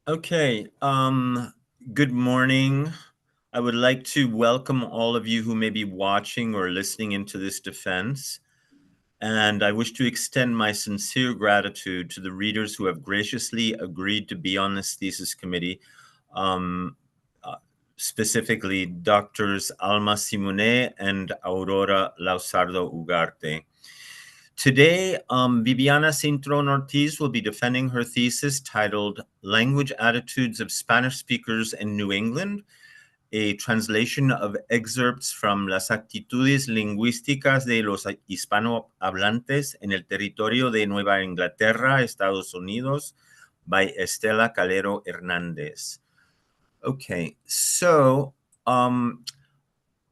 Okay, good morning. I would like to welcome all of you who may be watching or listening into this defense. And I wish to extend my sincere gratitude to the readers who have graciously agreed to be on this thesis committee, um, uh, specifically Doctors Alma Simounet and Aurora Lauzardo Ugarte. Today, Viviana Cintrón Ortiz will be defending her thesis titled Language Attitudes of Spanish Speakers in New England, a translation of excerpts from Las Actitudes Lingüísticas de los Hispanohablantes en el territorio de Nueva Inglaterra, Estados Unidos, by Estela Calero Hernández. Okay, so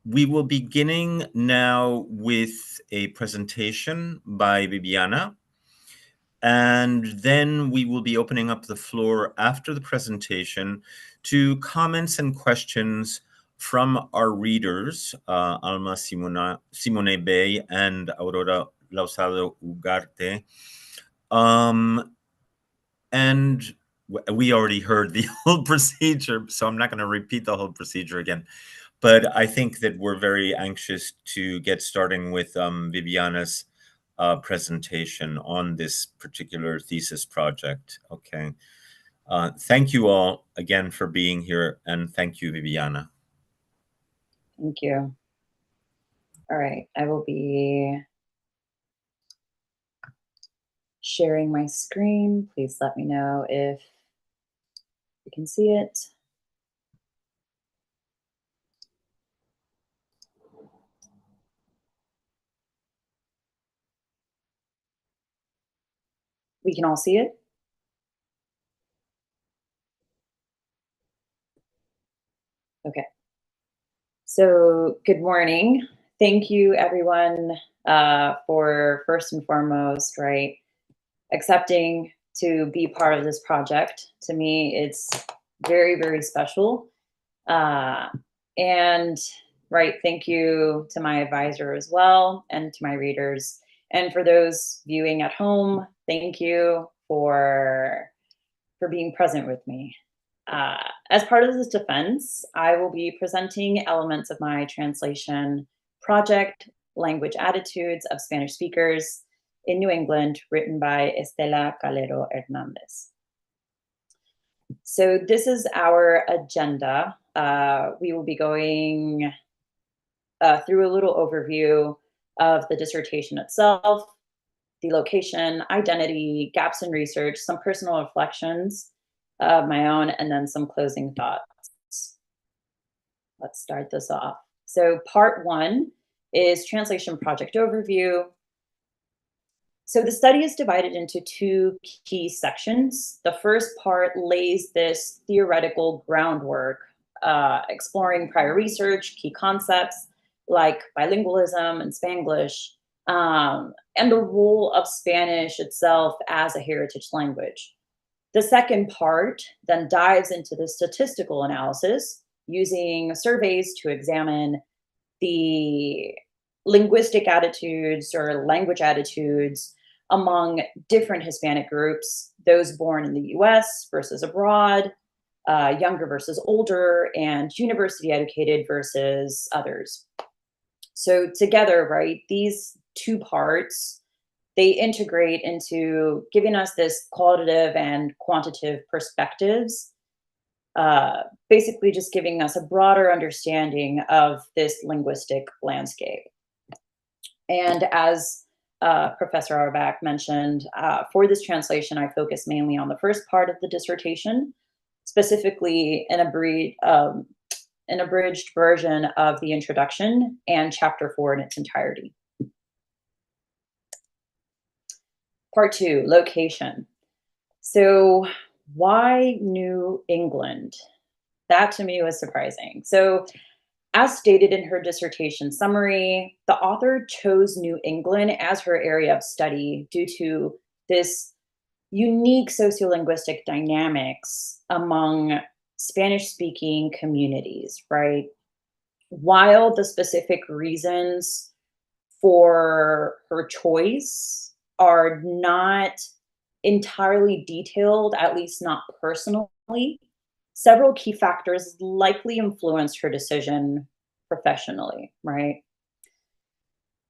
we will be beginning now with a presentation by Viviana, and then we will be opening up the floor after the presentation to comments and questions from our readers, Alma Simounet Bey and Aurora Lauzardo Ugarte. And we already heard the whole procedure, so I'm not going to repeat the whole procedure again. But I think that we're very anxious to get starting with Viviana's presentation on this particular thesis project. Okay. Thank you all again for being here, and thank you, Viviana. Thank you. All right, I will be sharing my screen. Please let me know if you can see it. We can all see it? Okay. So good morning. Thank you everyone for first and foremost, right, accepting to be part of this project. To me, it's very, very special. And right, thank you to my advisor as well, and to my readers. And for those viewing at home, thank you for being present with me. As part of this defense, I will be presenting elements of my translation project, Language Attitudes of Spanish Speakers in New England, written by Estela Calero Hernández. So this is our agenda. We will be going through a little overview of the dissertation itself, the location, identity, gaps in research, some personal reflections of my own, and then some closing thoughts. Let's start this off. So part one is translation project overview. So the study is divided into two key sections. The first part lays this theoretical groundwork, exploring prior research, key concepts like bilingualism and Spanglish, and the role of Spanish itself as a heritage language. The second part then dives into the statistical analysis using surveys to examine the linguistic attitudes or language attitudes among different Hispanic groups, those born in the US versus abroad, younger versus older, and university educated versus others. So together, right, these two parts, they integrate into giving us this qualitative and quantitative perspectives, basically just giving us a broader understanding of this linguistic landscape. And as Professor Auerbach mentioned, for this translation, I focus mainly on the first part of the dissertation, specifically an abridged version of the introduction and chapter 4 in its entirety. Part 2, location. So why New England? That to me was surprising. So as stated in her dissertation summary, the author chose New England as her area of study due to this unique sociolinguistic dynamics among Spanish-speaking communities, right? While the specific reasons for her choice are not entirely detailed, at least not personally, several key factors likely influenced her decision professionally, right?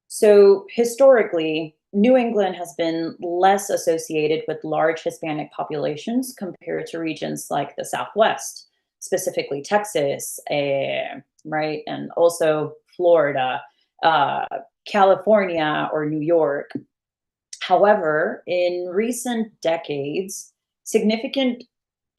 So historically, New England has been less associated with large Hispanic populations compared to regions like the Southwest, specifically Texas, right? And also Florida, uh, California, or New York. However, in recent decades, significant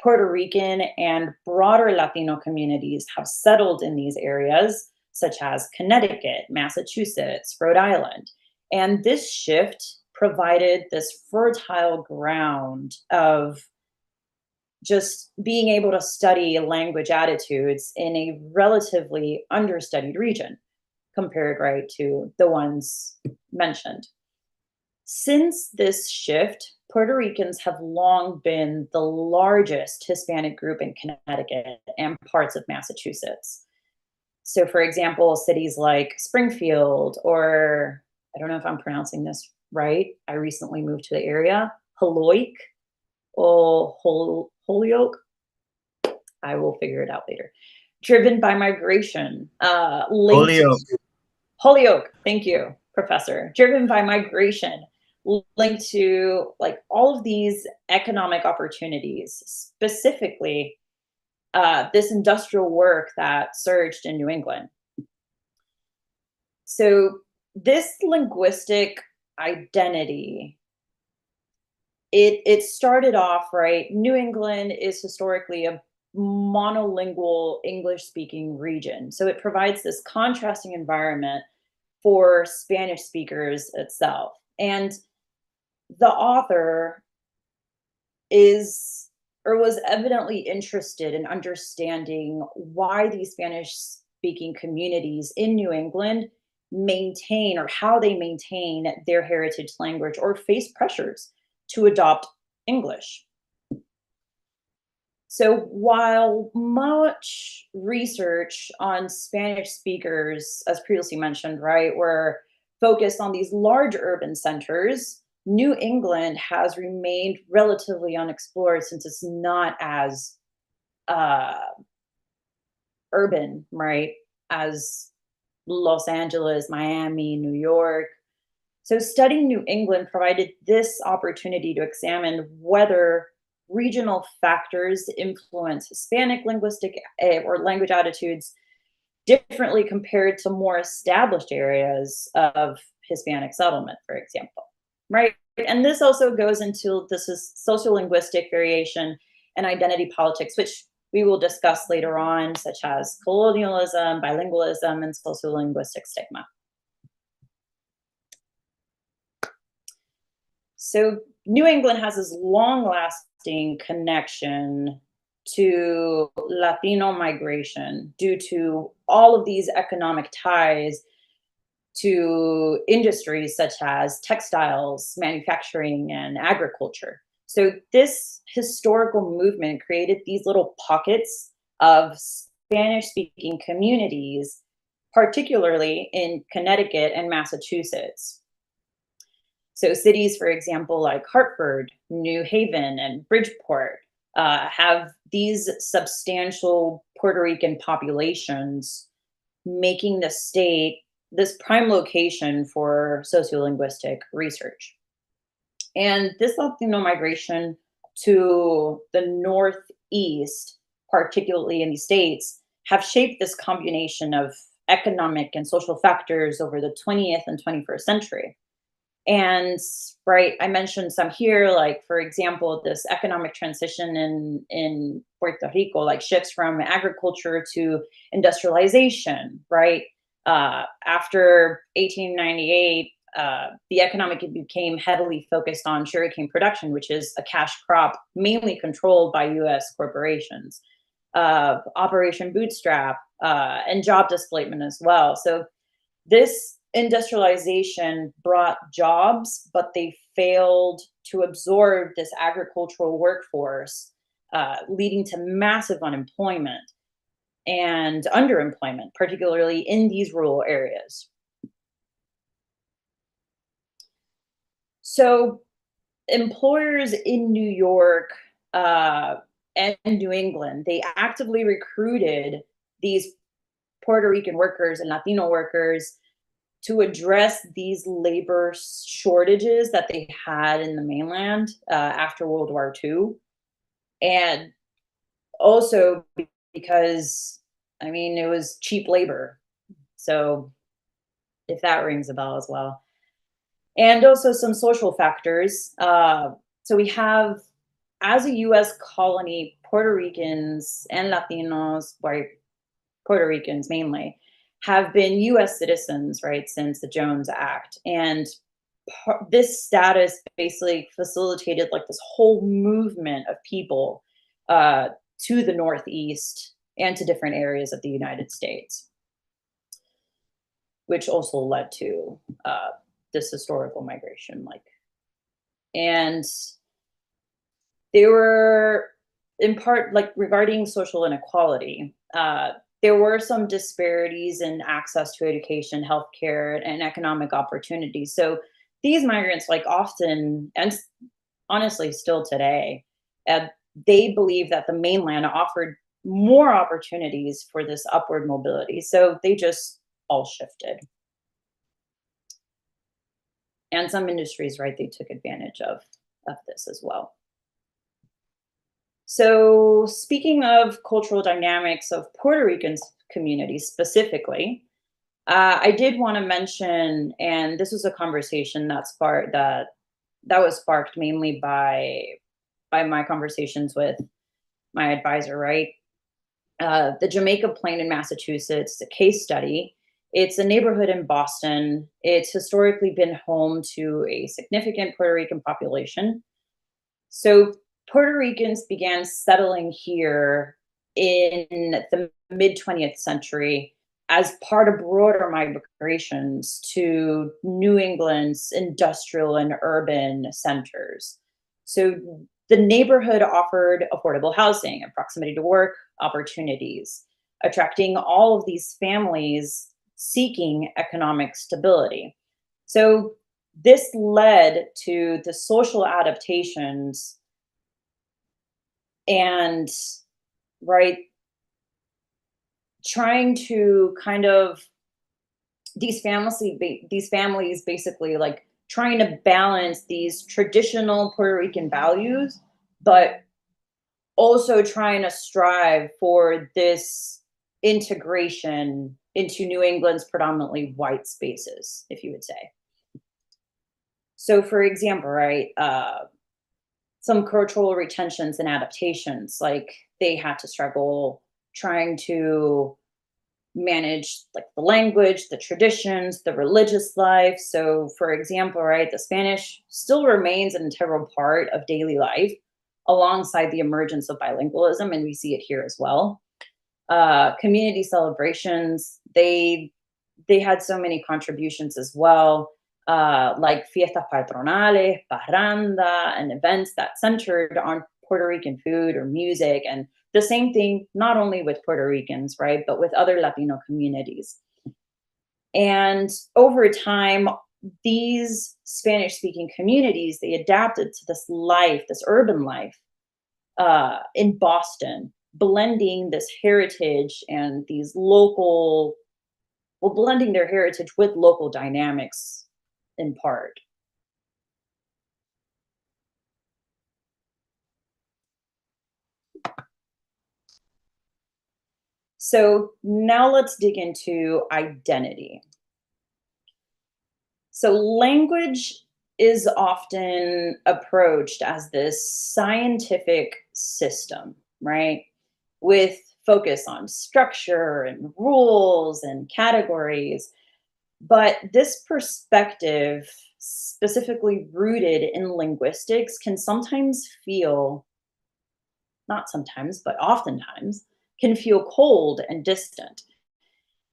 Puerto Rican and broader Latino communities have settled in these areas, such as Connecticut, Massachusetts, Rhode Island. And this shift provided this fertile ground of just being able to study language attitudes in a relatively understudied region compared, right, to the ones mentioned. Since this shift, Puerto Ricans have long been the largest Hispanic group in Connecticut and parts of Massachusetts. So, for example, cities like Springfield, or I don't know if I'm pronouncing this right. I recently moved to the area, Holyoke or Holyoke. I will figure it out later. Driven by migration, linked Holyoke. Thank you, Professor. Driven by migration, linked to like all of these economic opportunities, specifically this industrial work that surged in New England. So this linguistic identity, it started off, right? New England is historically a monolingual English-speaking region. So it provides this contrasting environment for Spanish speakers itself. And the author is or was evidently interested in understanding why these Spanish speaking communities in New England maintain or how they maintain their heritage language or face pressures to adopt English. So while much research on Spanish speakers, as previously mentioned, right, were focused on these large urban centers, New England has remained relatively unexplored since it's not as urban, right, as Los Angeles, Miami, New York. So studying New England provided this opportunity to examine whether regional factors influence Hispanic linguistic or language attitudes differently compared to more established areas of Hispanic settlement, for example, right? And this also goes into this is sociolinguistic variation and identity politics, which we will discuss later on, such as colonialism, bilingualism, and sociolinguistic stigma. So New England has this long-lasting connection to Latino migration due to all of these economic ties to industries such as textiles, manufacturing, and agriculture. So this historical movement created these little pockets of Spanish-speaking communities, particularly in Connecticut and Massachusetts. So cities, for example, like Hartford, New Haven, and Bridgeport have these substantial Puerto Rican populations, making the state this prime location for sociolinguistic research. And this Latino migration to the Northeast, particularly in the States, have shaped this combination of economic and social factors over the 20th and 21st century. And right, I mentioned some here, like for example, this economic transition in Puerto Rico, like shifts from agriculture to industrialization, right? After 1898, the economic became heavily focused on sugarcane production, which is a cash crop mainly controlled by U.S. corporations. Operation Bootstrap and job displacement as well. So this industrialization brought jobs, but they failed to absorb this agricultural workforce, leading to massive unemployment and underemployment, particularly in these rural areas. So employers in New York and New England, they actively recruited these Puerto Rican workers and Latino workers to address these labor shortages that they had in the mainland after World War II. And also because, I mean, it was cheap labor. So if that rings a bell as well. And also some social factors. So we have, as a US colony, Puerto Ricans and Latinos, white Puerto Ricans mainly, have been US citizens, right, since the Jones Act. And this status basically facilitated like this whole movement of people to the Northeast and to different areas of the United States, which also led to this historical migration. And they were in part like regarding social inequality. There were some disparities in access to education, healthcare, and economic opportunities. So these migrants, like often, and honestly still today, they believe that the mainland offered more opportunities for this upward mobility. So they just all shifted. And some industries, right, they took advantage of this as well. So speaking of cultural dynamics of Puerto Rican communities specifically, I did want to mention, and this was a conversation that was sparked mainly by my conversations with my advisor, right? The Jamaica Plain in Massachusetts, a case study. It's a neighborhood in Boston. It's historically been home to a significant Puerto Rican population. So Puerto Ricans began settling here in the mid 20th century as part of broader migrations to New England's industrial and urban centers. So the neighborhood offered affordable housing and proximity to work opportunities, attracting all of these families seeking economic stability. So this led to the social adaptations and, right, trying to kind of these families basically like trying to balance these traditional Puerto Rican values, but also trying to strive for this integration into New England's predominantly white spaces, if you would say. So for example, right, some cultural retentions and adaptations, like they had to struggle trying to manage like the language, the traditions, the religious life. So for example, right, the Spanish still remains an integral part of daily life alongside the emergence of bilingualism, and we see it here as well. Community celebrations, they had so many contributions as well, like fiestas patronales, parranda, and events that centered on Puerto Rican food or music. And the same thing, not only with Puerto Ricans, right, but with other Latino communities. And over time, these Spanish-speaking communities, they adapted to this life, this urban life in Boston, blending this heritage and these local, well, blending their heritage with local dynamics in part. So now let's dig into identity. So language is often approached as this scientific system, right? With focus on structure and rules and categories. But this perspective, specifically rooted in linguistics, can sometimes feel, not sometimes, but oftentimes, can feel cold and distant.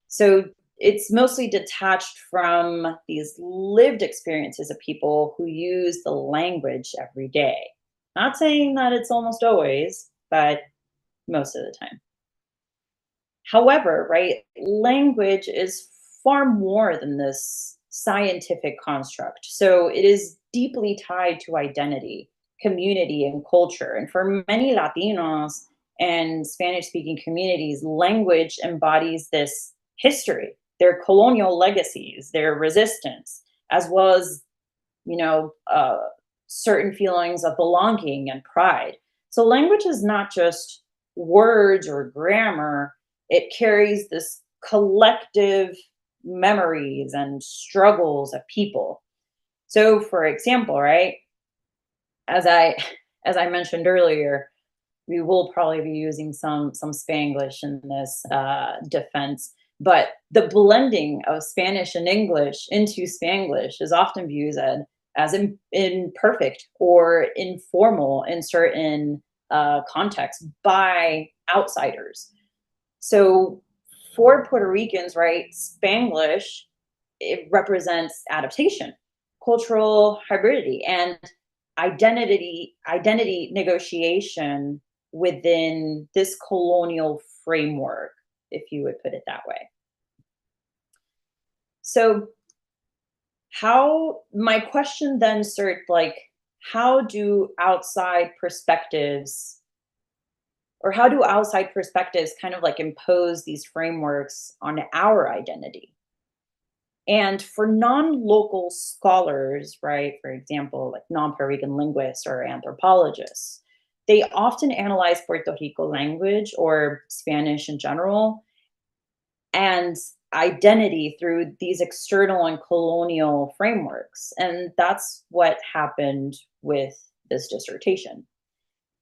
So it's mostly detached from these lived experiences of people who use the language every day. Not saying that it's almost always, but most of the time. However, right, language is far more than this scientific construct. So it is deeply tied to identity, community and culture. And for many Latinos and Spanish-speaking communities, language embodies this history, their colonial legacies, their resistance, as well as, certain feelings of belonging and pride. So language is not just words or grammar, it carries this collective memories and struggles of people. So for example, right, as I as I mentioned earlier, we will probably be using some Spanglish in this defense, but the blending of Spanish and English into Spanglish is often viewed as imperfect or informal in certain contexts by outsiders. So for Puerto Ricans, right, Spanglish, it represents adaptation, cultural hybridity, and identity negotiation within this colonial framework, if you would put it that way. So my question then started, like, how do outside perspectives kind of like impose these frameworks on our identity? And for non-local scholars, right, for example, like non-Puerto Rican linguists or anthropologists, they often analyze Puerto Rico language or Spanish in general and identity through these external and colonial frameworks. And that's what happened with this dissertation.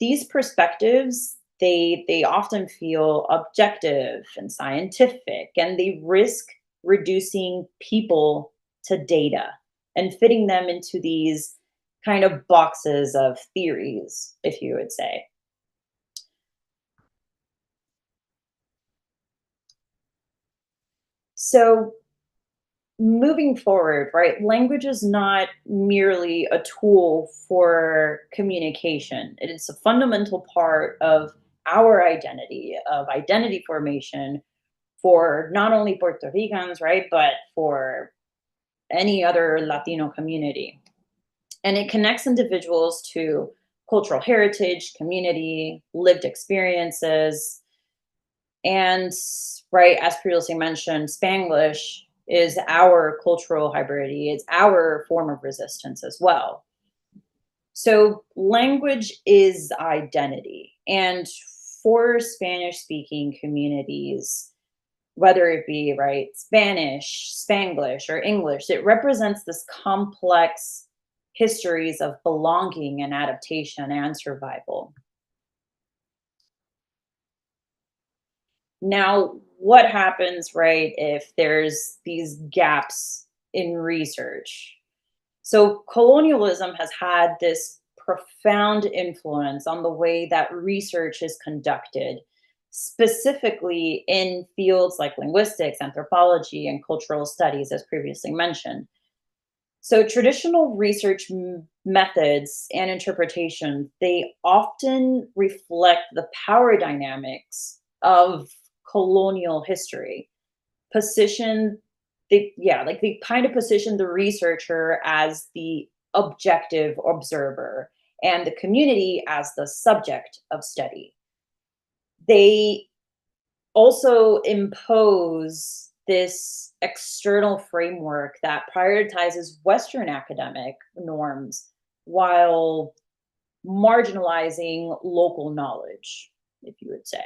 These perspectives, they often feel objective and scientific, and they risk reducing people to data and fitting them into these kind of boxes of theories, if you would say. So moving forward, right, language is not merely a tool for communication. It is a fundamental part of our identity, of identity formation for not only Puerto Ricans, right, but for any other Latino community. And it connects individuals to cultural heritage, community, lived experiences. And, right, as previously mentioned, Spanglish is our cultural hybridity. It's our form of resistance as well. So language is identity. And for Spanish-speaking communities, whether it be, right, Spanish, Spanglish, or English, it represents this complex histories of belonging and adaptation and survival. Now, what happens, right, if there's these gaps in research? So colonialism has had this profound influence on the way that research is conducted, specifically in fields like linguistics, anthropology, and cultural studies, as previously mentioned. So traditional research methods and interpretation, they often reflect the power dynamics of colonial history. They kind of position the researcher as the objective observer and the community as the subject of study. They also impose this external framework that prioritizes Western academic norms while marginalizing local knowledge, if you would say.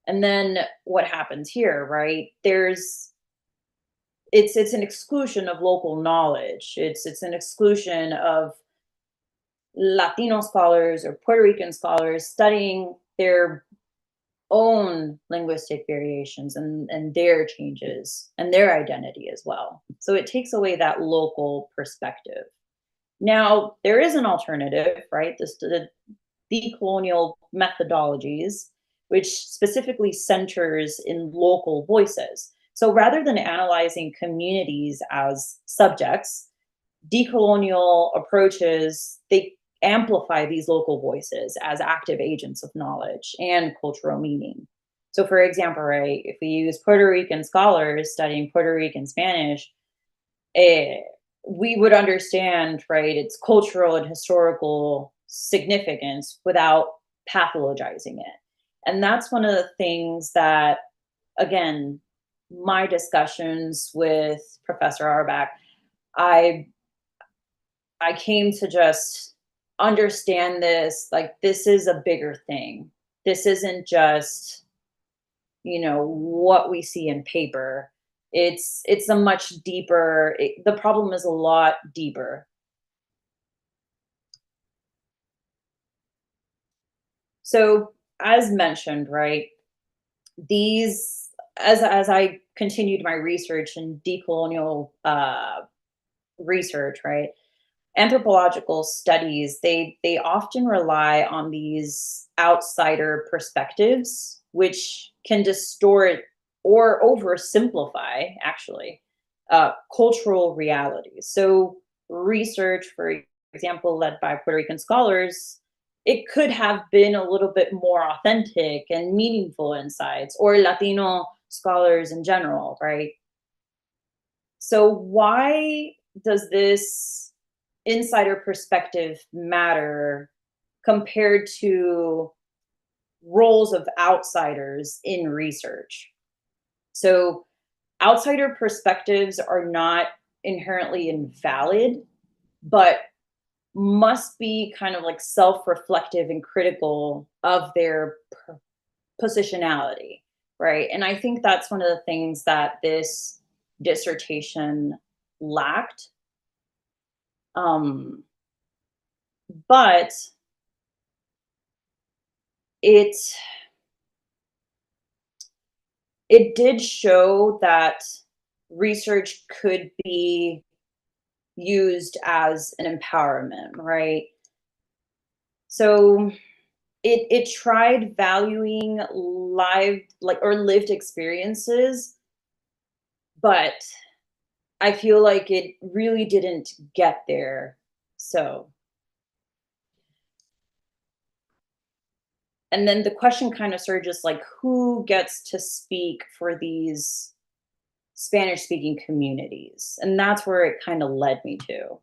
And then what happens here, right? It's an exclusion of local knowledge. It's an exclusion of Latino scholars or Puerto Rican scholars studying their own linguistic variations and their changes and their identity as well. So it takes away that local perspective. Now, there is an alternative, right? The decolonial methodologies, which specifically centers in local voices. So rather than analyzing communities as subjects, decolonial approaches, they amplify these local voices as active agents of knowledge and cultural meaning. So for example, right, if we use Puerto Rican scholars studying Puerto Rican Spanish, we would understand, right, its cultural and historical significance without pathologizing it. And that's one of the things that, again, my discussions with Professor Auerbach, I I came to just understand this, like this is a bigger thing. This isn't just, what we see in paper. It's a much deeper, the problem is a lot deeper. So as mentioned, right, these as I continued my research in decolonial research, right, anthropological studies, they often rely on these outsider perspectives, which can distort or oversimplify, actually, cultural realities. So research, for example, led by Puerto Rican scholars, it could have been a little bit more authentic and meaningful insights, or Latino scholars in general, right? So why does this insider perspective matter compared to roles of outsiders in research? So outsider perspectives are not inherently invalid, but must be kind of like self-reflective and critical of their positionality, right? And I think that's one of the things that this dissertation lacked. Um, but it it did show that research could be used as an empowerment, right? So it tried valuing live, like, or lived experiences, but I feel like it really didn't get there. So, and then the question kind of surges, like, who gets to speak for these Spanish speaking communities? And that's where it kind of led me to.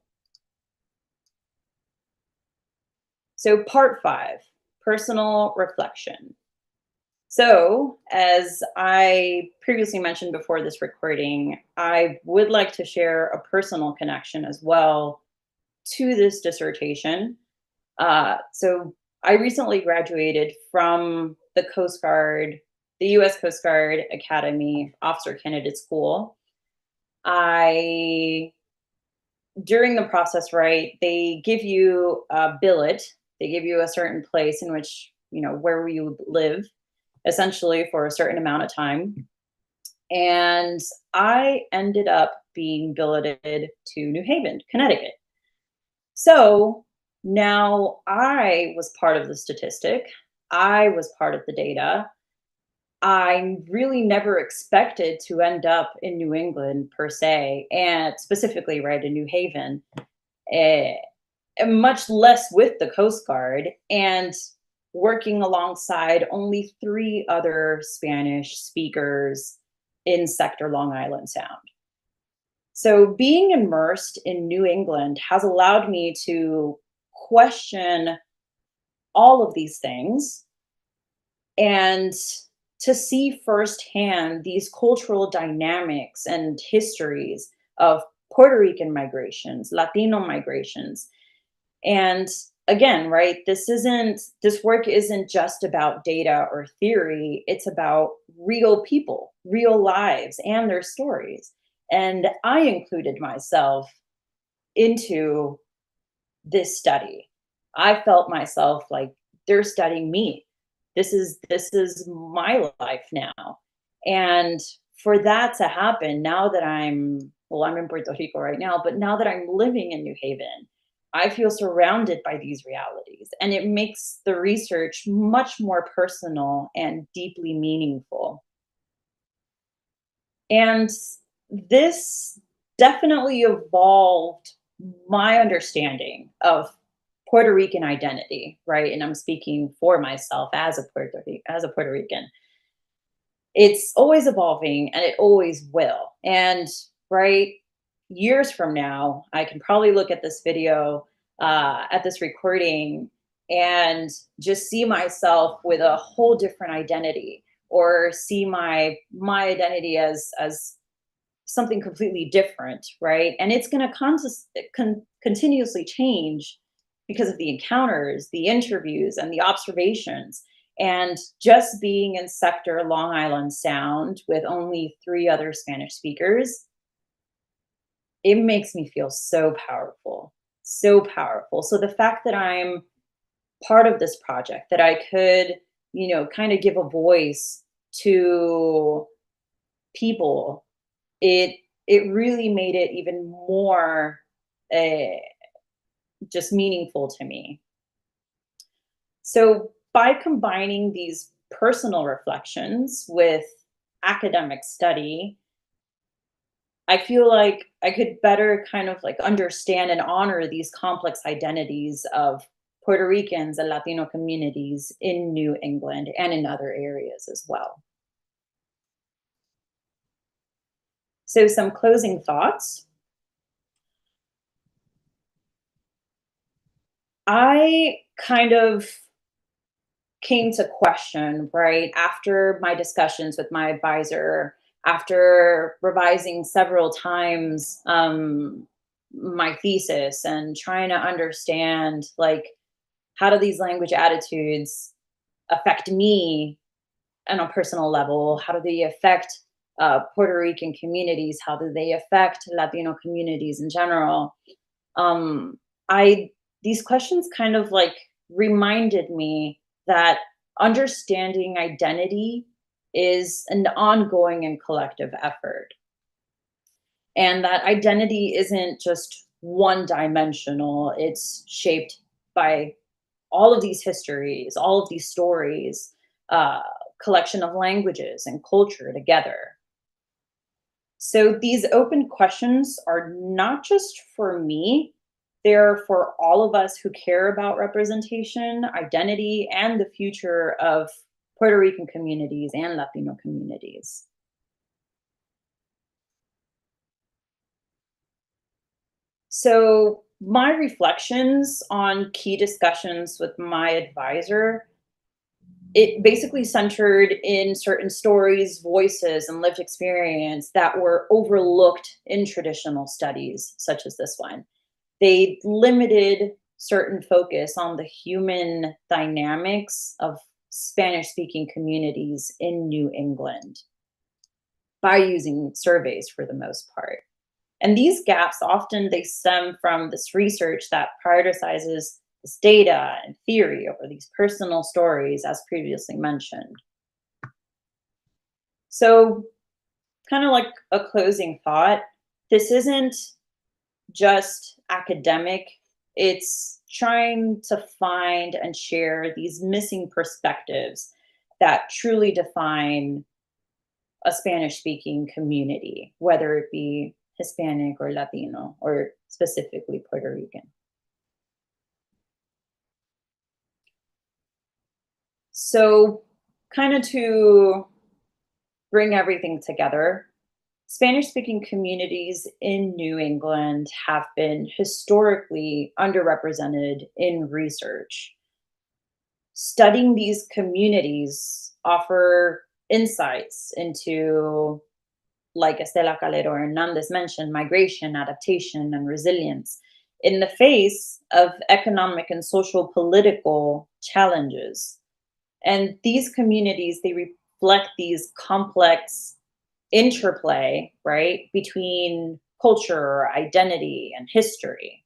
So, part 5, personal reflection. So, as I previously mentioned before this recording, I would like to share a personal connection as well to this dissertation. So, I recently graduated from the Coast Guard, the US Coast Guard Academy Officer Candidate School. During the process, right, they give you a billet, they give you a certain place in which, where you live, essentially for a certain amount of time. And I ended up being billeted to New Haven, Connecticut. So now I was part of the statistic. I was part of the data. I really never expected to end up in New England per se, and specifically right in New Haven, eh, and much less with the Coast Guard, and working alongside only 3 other Spanish speakers in sector Long Island Sound. So being immersed in New England has allowed me to question all of these things and to see firsthand these cultural dynamics and histories of Puerto Rican migrations, Latino migrations. And again, right, this work isn't just about data or theory, it's about real people, real lives, and their stories. And I included myself into this study. I felt myself like they're studying me. This is my life now. And for that to happen, now that I'm in Puerto Rico right now, but now that I'm living in New Haven, I feel surrounded by these realities, and it makes the research much more personal and deeply meaningful. And this definitely evolved my understanding of Puerto Rican identity, right? And I'm speaking for myself as a Puerto Rican. It's always evolving and it always will. And right, years from now, I can probably look at this video, at this recording, and just see myself with a whole different identity, or see my identity as something completely different, right? And it's going to continuously change because of the encounters, the interviews, and the observations. And just being in sector Long Island Sound with only 3 other Spanish speakers, it makes me feel so powerful, so powerful. So the fact that I'm part of this project, that I could, kind of give a voice to people, it really made it even more uh, just meaningful to me. So by combining these personal reflections with academic study, I feel like I could better kind of like understand and honor these complex identities of Puerto Ricans and Latino communities in New England and in other areas as well. So some closing thoughts. I kind of came to question, right, after my discussions with my advisor, after revising several times my thesis and trying to understand, like, how do these language attitudes affect me on a personal level? How do they affect Puerto Rican communities? How do they affect Latino communities in general? I These questions kind of like reminded me that understanding identity is an ongoing and collective effort, and that identity isn't just one dimensional. It's shaped by all of these histories, all of these stories, uh, collection of languages and culture together. So these open questions are not just for me, they're for all of us who care about representation, identity, and the future of Puerto Rican communities and Latino communities. So my reflections on key discussions with my advisor, it basically centered in certain stories, voices, and lived experience that were overlooked in traditional studies, such as this one. They limited certain focus on the human dynamics of Spanish speaking communities in New England by using surveys for the most part. And these gaps often they stem from this research that prioritizes this data and theory over these personal stories, as previously mentioned. So, kind of like a closing thought, this isn't just academic, it's trying to find and share these missing perspectives that truly define a Spanish speaking community, whether it be Hispanic or Latino, or specifically Puerto Rican. So, kind of to bring everything together, Spanish speaking communities in New England have been historically underrepresented in research. Studying these communities offer insights into, like Estela Calero Hernández mentioned, migration, adaptation, and resilience in the face of economic and social political challenges. And these communities, they reflect these complex interplay, right, between culture, identity, and history.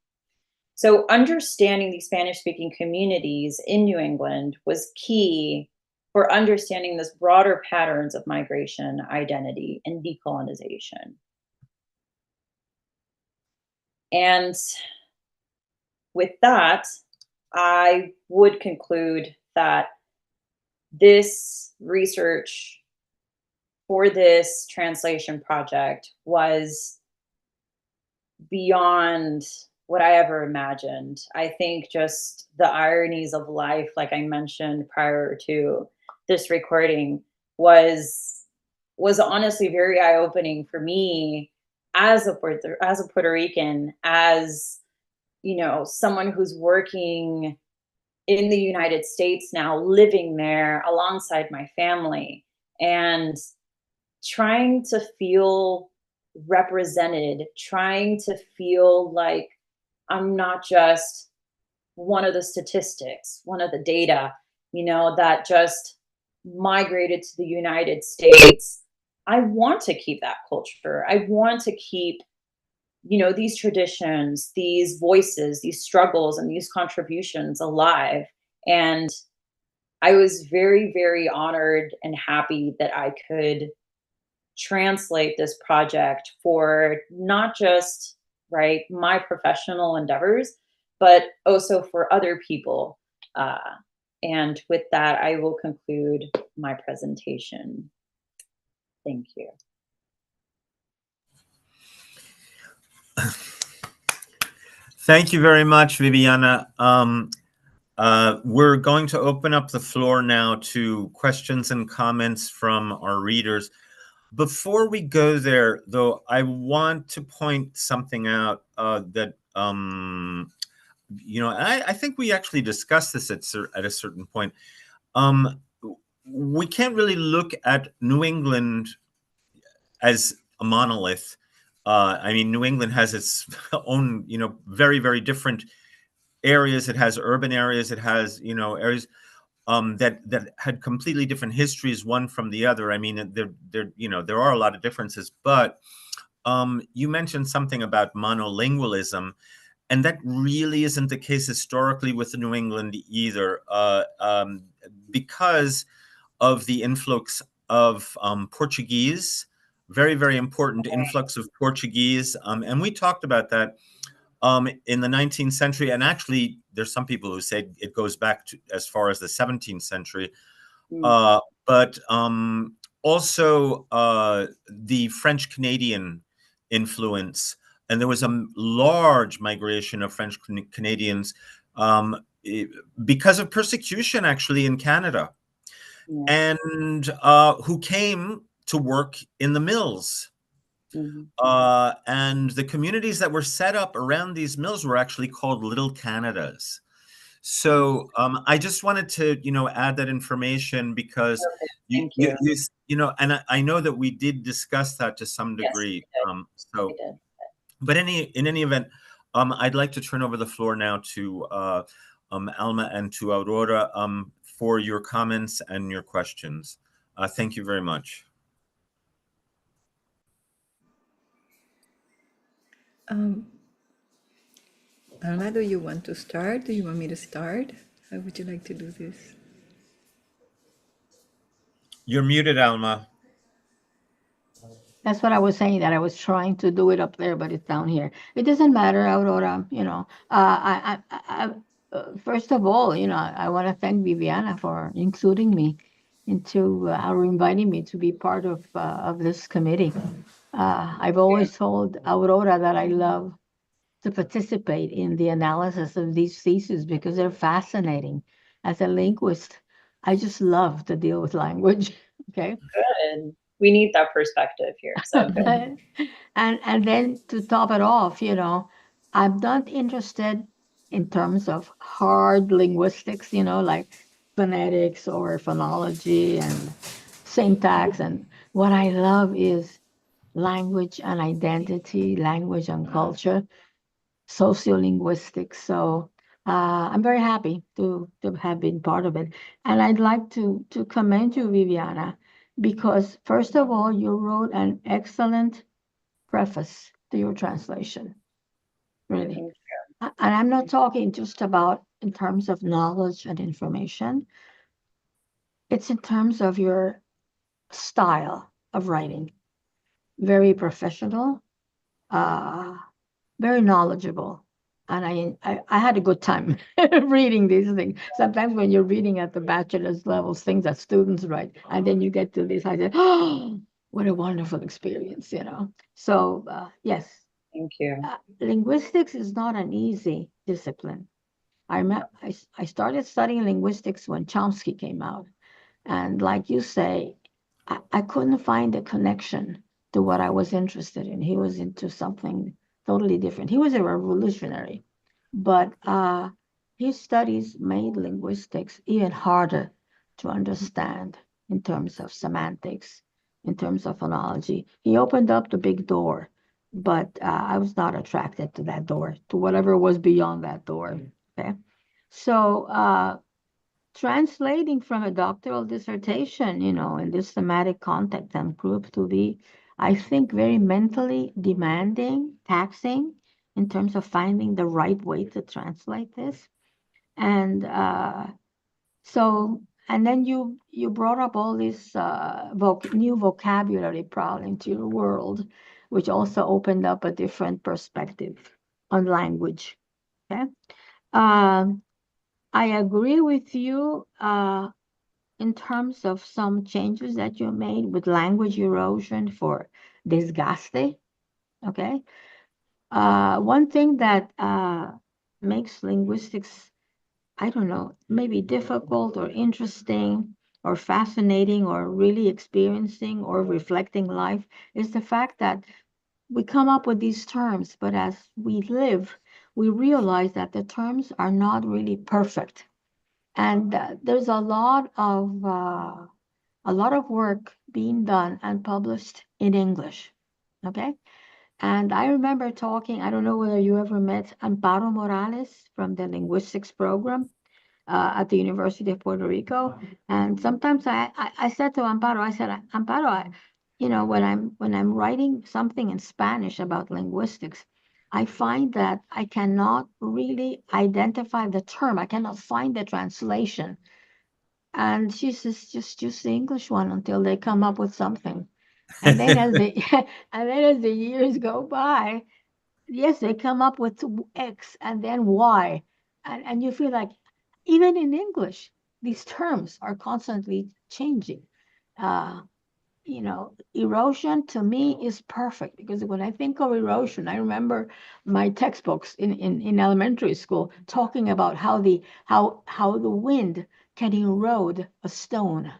So understanding these Spanish speaking communities in New England was key for understanding this broader patterns of migration, identity, and decolonization. And with that, I would conclude that this research for this translation project was beyond what I ever imagined. I think just the ironies of life, like I mentioned prior to this recording, was honestly very eye-opening for me as a Puerto Rican, as, you know, someone who's working in the United States now, living there alongside my family, and trying to feel represented, trying to feel like I'm not just one of the statistics, one of the data, you know, that just migrated to the United States. I want to keep that culture. I want to keep, you know, these traditions, these voices, these struggles, and these contributions alive. And I was very, very honored and happy that I could translate this project for not just, right, my professional endeavors, but also for other people. And with that, I will conclude my presentation. Thank you. Thank you very much, Viviana. We're going to open up the floor now to questions and comments from our readers. Before we go there, though, I want to point something out that, you know, I think we actually discussed this at a certain point. We can't really look at New England as a monolith. I mean, New England has its own, you know, very, very different areas. It has urban areas. It has, you know, areas that had completely different histories, one from the other. I mean, you know, there are a lot of differences. But you mentioned something about monolingualism, and that really isn't the case historically with New England either, because of the influx of Portuguese. Very, very important influx of Portuguese. And we talked about that in the 19th century. And actually, there's some people who say it goes back to as far as the 17th century. But also the French Canadian influence. And there was a large migration of French Canadians because of persecution, actually, in Canada. And who came to work in the mills. And the communities that were set up around these mills were actually called Little Canadas. So I just wanted to, you know, add that information because you know, and I know that we did discuss that to some degree. Yes, but in any event, I'd like to turn over the floor now to Alma and to Aurora for your comments and your questions. Thank you very much. Alma, do you want to start? Do you want me to start? How would you like to do this? You're muted, Alma. That's what I was saying, that I was trying to do it up there, but it's down here. It doesn't matter, Aurora, you know. First of all, you know, I want to thank Viviana for including me into, or inviting me to be part of this committee. I've always told Aurora that I love to participate in the analysis of these theses because they're fascinating. As a linguist, I just love to deal with language. Okay. Good. We need that perspective here. So good. And then to top it off, you know, I'm not interested in terms of hard linguistics, you know, like phonetics or phonology and syntax. And what I love is language and identity, language and culture, sociolinguistics. So I'm very happy to have been part of it. And I'd like to commend you, Viviana, because first of all, you wrote an excellent preface to your translation. Really. And I'm not talking just about in terms of knowledge and information. It's in terms of your style of writing. Very professional, very knowledgeable. And I had a good time reading these things. Sometimes when you're reading at the bachelor's levels, things that students write, and then you get to this, I said, oh, what a wonderful experience, you know. So, yes. Thank you. Linguistics is not an easy discipline. I started studying linguistics when Chomsky came out. And like you say, I couldn't find a connection to what I was interested in. He was into something totally different. He was a revolutionary, but his studies made linguistics even harder to understand in terms of semantics, in terms of phonology. He opened up the big door, but I was not attracted to that door, to whatever was beyond that door. Okay, so translating from a doctoral dissertation, in this thematic context and group to be, I think, very mentally demanding, taxing in terms of finding the right way to translate this. And and then you brought up all this new vocabulary brought into your world, which also opened up a different perspective on language. Okay. I agree with you in terms of some changes that you made with language erosion for desgaste. Okay. One thing that makes linguistics, I don't know, maybe difficult or interesting or fascinating or really experiencing or reflecting life is the fact that we come up with these terms, but as we live, we realize that the terms are not really perfect. And there's a lot of work being done and published in English. Okay. And I remember talking, I don't know whether you ever met Amparo Morales from the linguistics program at the University of Puerto Rico. And sometimes I said to Amparo, Amparo, when I'm writing something in Spanish about linguistics, I find that I cannot really identify the term. I cannot find the translation. And she says, just use the English one until they come up with something. And then as the years go by, yes, they come up with X and then Y. And you feel like even in English, these terms are constantly changing. Erosion to me is perfect because when I think of erosion, I remember my textbooks in elementary school talking about how the wind can erode a stone,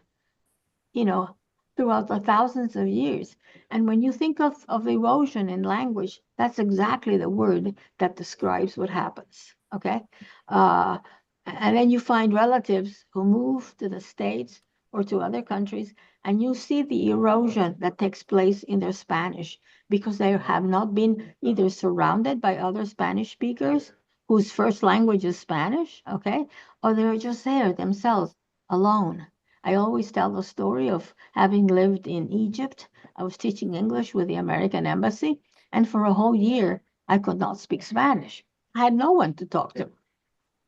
throughout the thousands of years. And when you think of erosion in language, that's exactly the word that describes what happens. Okay. And then you find relatives who move to the States or to other countries, and you see the erosion that takes place in their Spanish because they have not been either surrounded by other Spanish speakers whose first language is Spanish, okay, or they're just there themselves alone. I always tell the story of having lived in Egypt. I was teaching English with the American Embassy, and for a whole year, I could not speak Spanish. I had no one to talk to.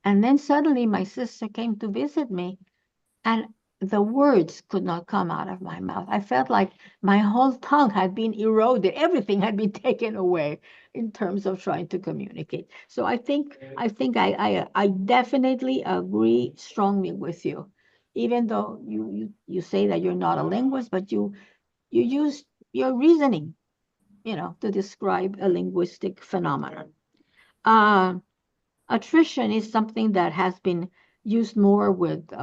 And then suddenly my sister came to visit me, and the words could not come out of my mouth. I felt like my whole tongue had been eroded. Everything had been taken away in terms of trying to communicate. So I think I definitely agree strongly with you, even though you say that you're not a linguist, but you use your reasoning, to describe a linguistic phenomenon. Attrition is something that has been used more with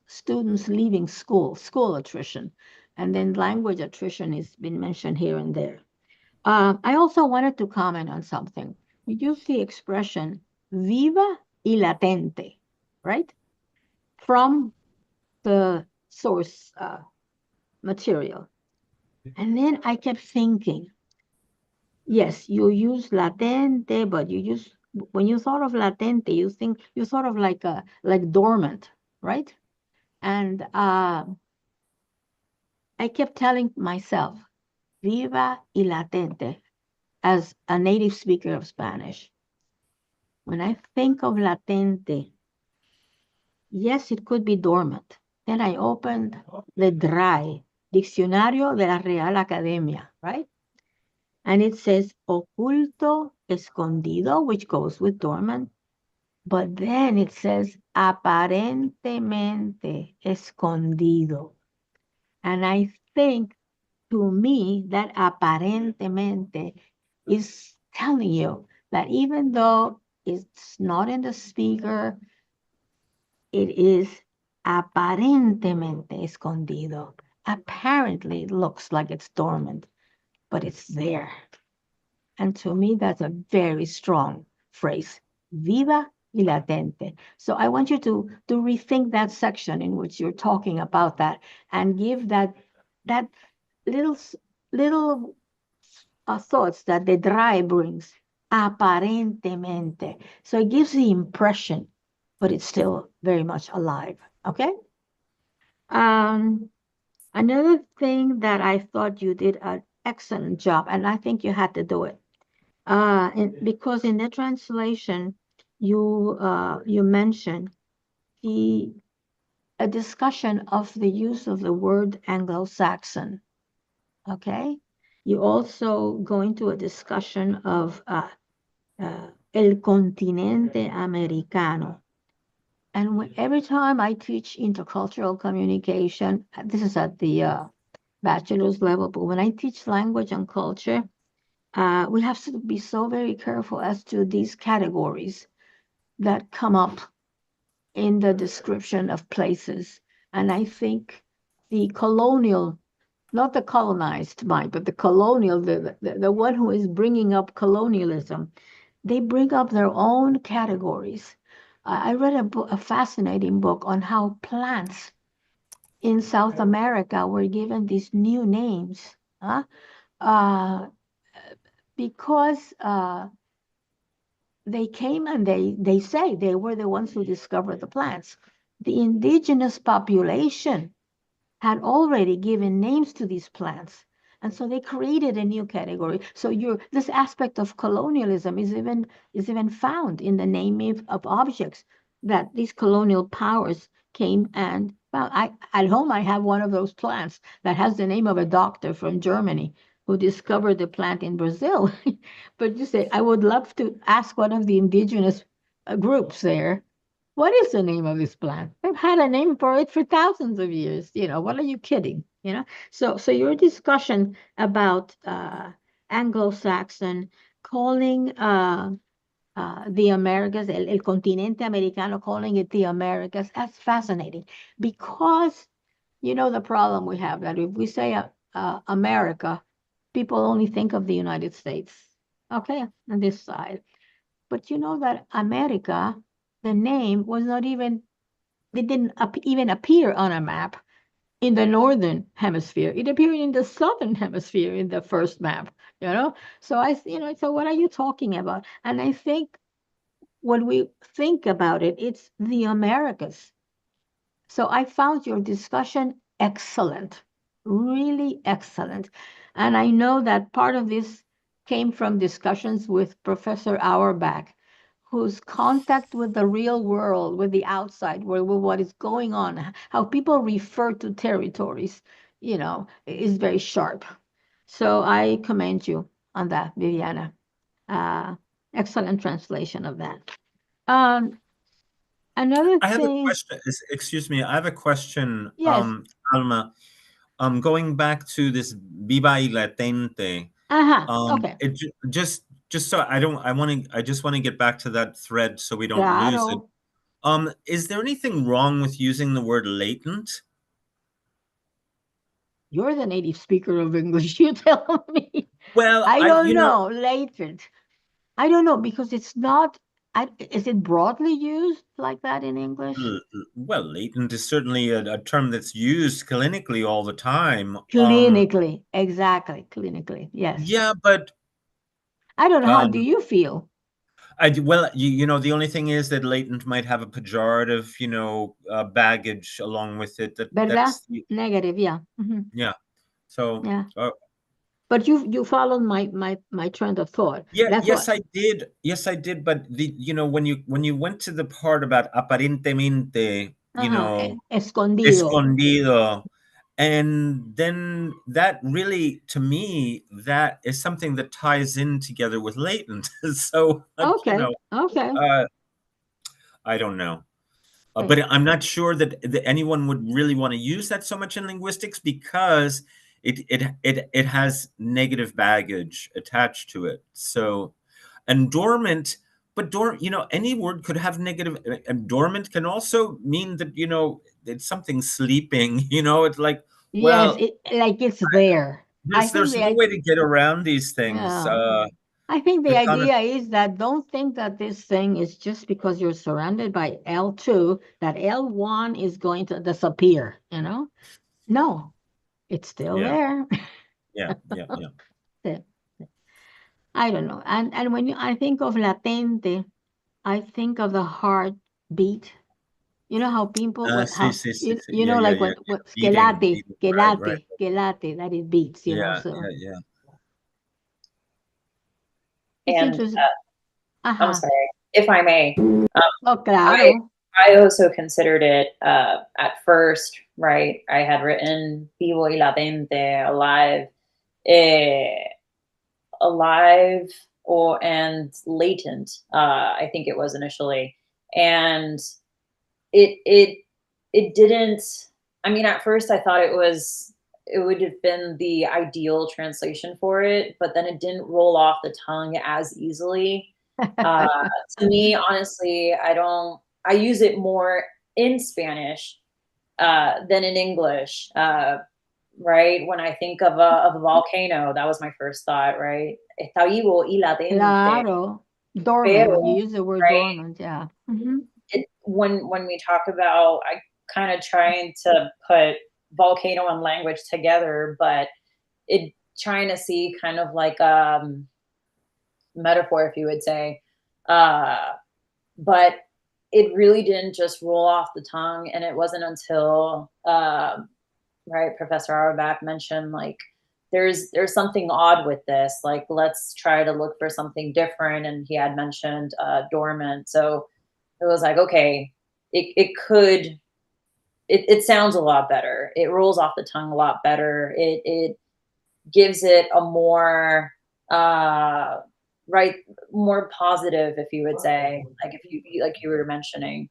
students leaving school attrition, and then language attrition has been mentioned here and there. I also wanted to comment on something. We use the expression viva y latente, right? From the source material. And then I kept thinking, yes, you use latente, but when you thought of latente, you thought of like dormant, right? And I kept telling myself, viva y latente, as a native speaker of Spanish. When I think of latente, yes, it could be dormant. Then I opened the DRAE, Diccionario de la Real Academia, right? And it says oculto, escondido, which goes with dormant. But then it says aparentemente escondido. And I think, to me, that aparentemente is telling you that even though it's not in the speaker, it is aparentemente escondido. Apparently, it looks like it's dormant. but it's there. And to me, that's a very strong phrase, viva y latente. So I want you to rethink that section in which you're talking about that and give that little thoughts that the dry brings, aparentemente. So it gives the impression, but it's still very much alive, okay? Another thing that I thought you did an excellent job, and I think you had to do it, because in the translation, you mentioned a discussion of the use of the word Anglo-Saxon, okay? You also go into a discussion of el continente americano. And every time I teach intercultural communication, this is at the bachelor's level, but when I teach language and culture, we have to be so very careful as to these categories that come up in the description of places. And I think the colonial, not the colonized mind, but the colonial, the one who is bringing up colonialism, they bring up their own categories. I read a fascinating book on how plants in South America were given these new names, because they came and they say they were the ones who discovered the plants. The indigenous population had already given names to these plants. And so they created a new category. So this aspect of colonialism is even found in the naming of objects, that these colonial powers came and, well, at home I have one of those plants that has the name of a doctor from Germany who discovered the plant in Brazil. But you say, I would love to ask one of the indigenous groups there, what is the name of this plant? They've had a name for it for thousands of years. What are you kidding? So your discussion about Anglo-Saxon, calling the Americas, el continente americano, calling it the Americas, that's fascinating, because the problem we have, that if we say America, people only think of the United States, okay, on this side. But you know that America, the name was not even, it didn't even appear on a map in the northern hemisphere. It appeared in the southern hemisphere in the first map, So so what are you talking about? And I think when we think about it, it's the Americas. So I found your discussion excellent, really excellent. And I know that part of this came from discussions with Professor Auerbach, whose contact with the real world, with the outside, with what is going on, how people refer to territories, is very sharp. So I commend you on that, Viviana. Excellent translation of that. Another I have a thing. question. Excuse me. I have a question, Yes. Alma. Going back to this viva y latente. Okay. Just so I just want to get back to that thread so we don't lose it. Is there anything wrong with using the word latent? You're the native speaker of English. You tell me. Well, I don't know. Latent. I don't know, because it's not. Is it broadly used like that in English? Well, latent is certainly a term that's used clinically all the time. Clinically, exactly. Clinically, yes. Yeah, but I don't know. How do you feel? Well, the only thing is that latent might have a pejorative, baggage along with it. ¿Verdad? Negative, yeah. Mm-hmm. Yeah. So. Yeah. But you followed my trend of thought. Yeah. Yes, I did. Yes, I did. But when you went to the part about aparentemente, escondido, and then that really, to me, that is something that ties in together with latent. So okay. I don't know. But I'm not sure that anyone would really want to use that so much in linguistics, because it has negative baggage attached to it. So, and dormant, but any word could have negative. And dormant can also mean that it's something sleeping. It's like, yes, like it's there. there's no way to get around these things. Yeah. I think the it's on a- idea is that don't think that this thing is just because you're surrounded by L2, that L1 is going to disappear, you know? No, it's still there. yeah. Yeah. I don't know. And when I think of latente, I think of the heartbeat. You know how people sí. you know, like what que Beating, late, right. that it beats, you know. So Yeah. it's And interesting. I'm sorry, if I may. Oh, claro. I also considered it at first, right? I had written vivo y latente, alive, alive and latent. I think it was initially, and it didn't. I mean, at first I thought it would have been the ideal translation for it, but then it didn't roll off the tongue as easily. To me, honestly, I use it more in Spanish than in English. Right? When I think of a volcano, that was my first thought, right? Está vivo y latente. Claro. Dormant, when you use the word dormant, yeah. When we talk about, I kind of trying to put volcano and language together, but it trying to see kind of like metaphor, if you would say, but it really didn't just roll off the tongue, and it wasn't until right, Professor Auerbach mentioned, like, there's something odd with this, like, let's try to look for something different, and he had mentioned dormant, so it was like, okay, it sounds a lot better, it rolls off the tongue a lot better, it gives it a more right, more positive, if you would say, like, if you like you were mentioning,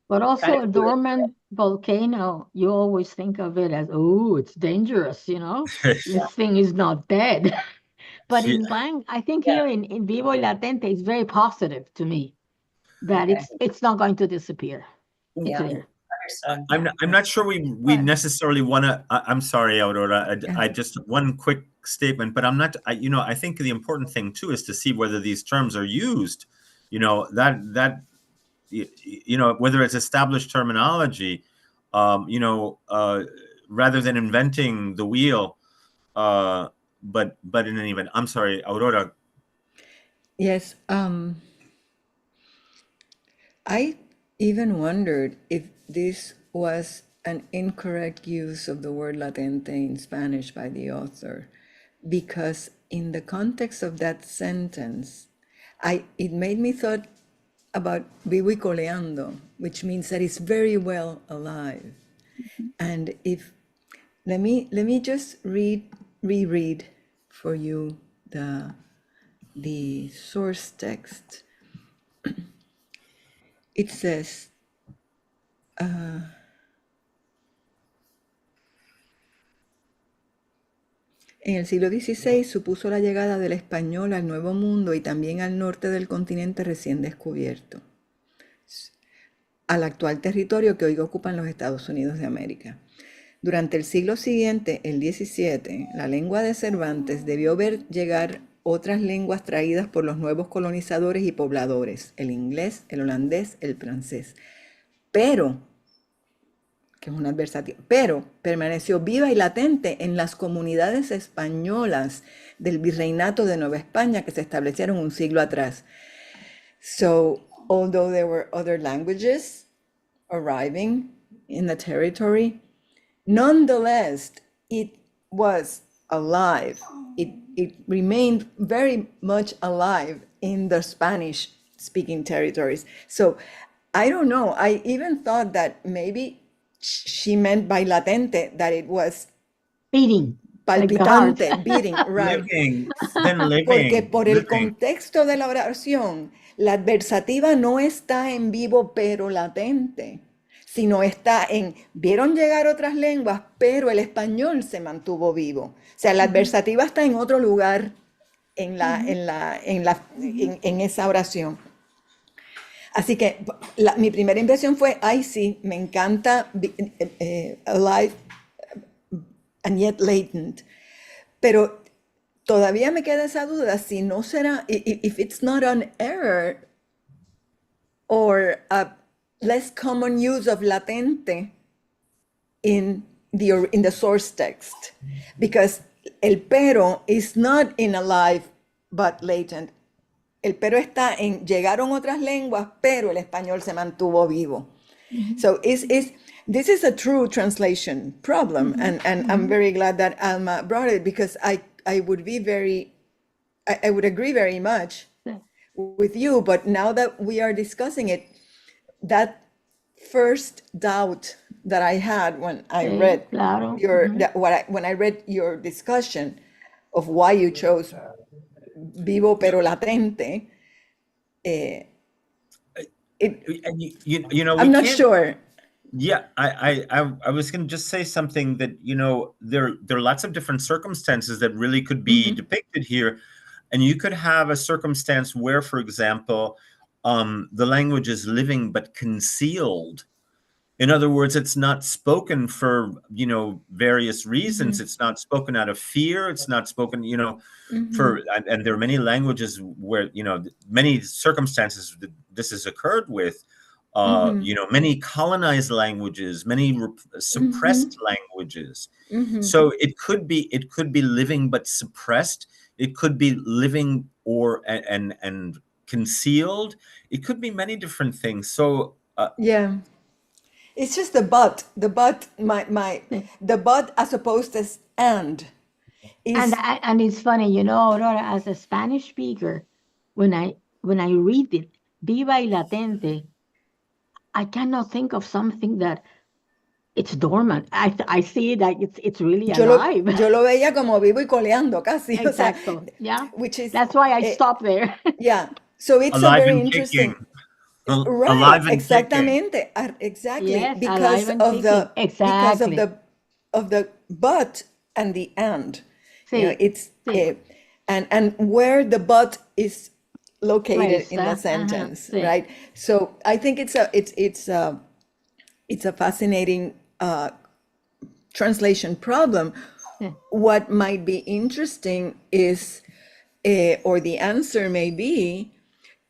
but also a dormant volcano, you always think of it as, oh, it's dangerous, you know? This thing is not dead. But I think here in vivo y latente, it's very positive to me that it's not going to disappear. It's there. I'm not sure we necessarily want to. I'm sorry, Aurora. I just one quick statement, but I'm not. I think the important thing too is to see whether these terms are used. Whether it's established terminology, rather than inventing the wheel. But in any event, I'm sorry, Aurora. Yes. I even wondered if this was an incorrect use of the word latente in Spanish by the author, because in the context of that sentence, it made me thought about vivo y coleando, which means that it's very well alive. And let me just reread for you the source text. It says, en el siglo XVI supuso la llegada del español al Nuevo Mundo y también al norte del continente recién descubierto, al actual territorio que hoy ocupan los Estados Unidos de América. Durante el siglo siguiente, el XVII, la lengua de Cervantes debió ver llegar otras lenguas traídas por los nuevos colonizadores y pobladores, el inglés, el holandés, el francés. Pero, que es un adversativo, pero permaneció viva y latente en las comunidades españolas del virreinato de Nueva España que se establecieron un siglo atrás. So, although there were other languages arriving in the territory, nonetheless, it was alive. It remained very much alive in the Spanish-speaking territories. So, I don't know. I even thought that maybe she meant by latente that it was beating, palpitante, like beating, right? Living. Porque por el contexto de la oración, la adversativa no está en vivo pero latente, sino está en vieron llegar otras lenguas, pero el español se mantuvo vivo. O sea, la adversativa está en otro lugar en esa oración. Así que mi primera impresión fue, ay sí, me encanta alive and yet latent. Pero todavía me queda esa duda si no será, if it's not an error or a less common use of latente in the source text, because el pero is not in alive but latent. El pero está en llegaron otras lenguas, pero el español se mantuvo vivo. So this is a true translation problem, and I'm very glad that Alma brought it, because I would agree very much with you, but now that we are discussing it, that first doubt that I had when I read when I read your discussion of why you chose vivo pero latente, I'm not sure. Yeah, I was going to just say something that, there are lots of different circumstances that really could be depicted here. And you could have a circumstance where, for example, the language is living but concealed. In other words, it's not spoken for, various reasons. It's not spoken out of fear. It's not spoken, and there are many languages where, many circumstances that this has occurred with. Many colonized languages, many suppressed languages. So it could be living but suppressed. It could be living and concealed. It could be many different things. So it's just the but the but as opposed to and. And it's funny, Aurora, as a Spanish speaker, when I read it, viva y latente, I cannot think of something that it's dormant. I see that it's really alive. Yo lo veía como vivo y coleando casi. Exacto. Yeah. Which is that's why I stopped there. Yeah. So it's alive a very and interesting. Kicking. Right. Alive and Exactamente. Exactly. Yes, because of the exactly. because of the but and the and. Sí. It's and where the but is located in the sentence, right? So I think it's a fascinating translation problem. What might be interesting is, or the answer may be,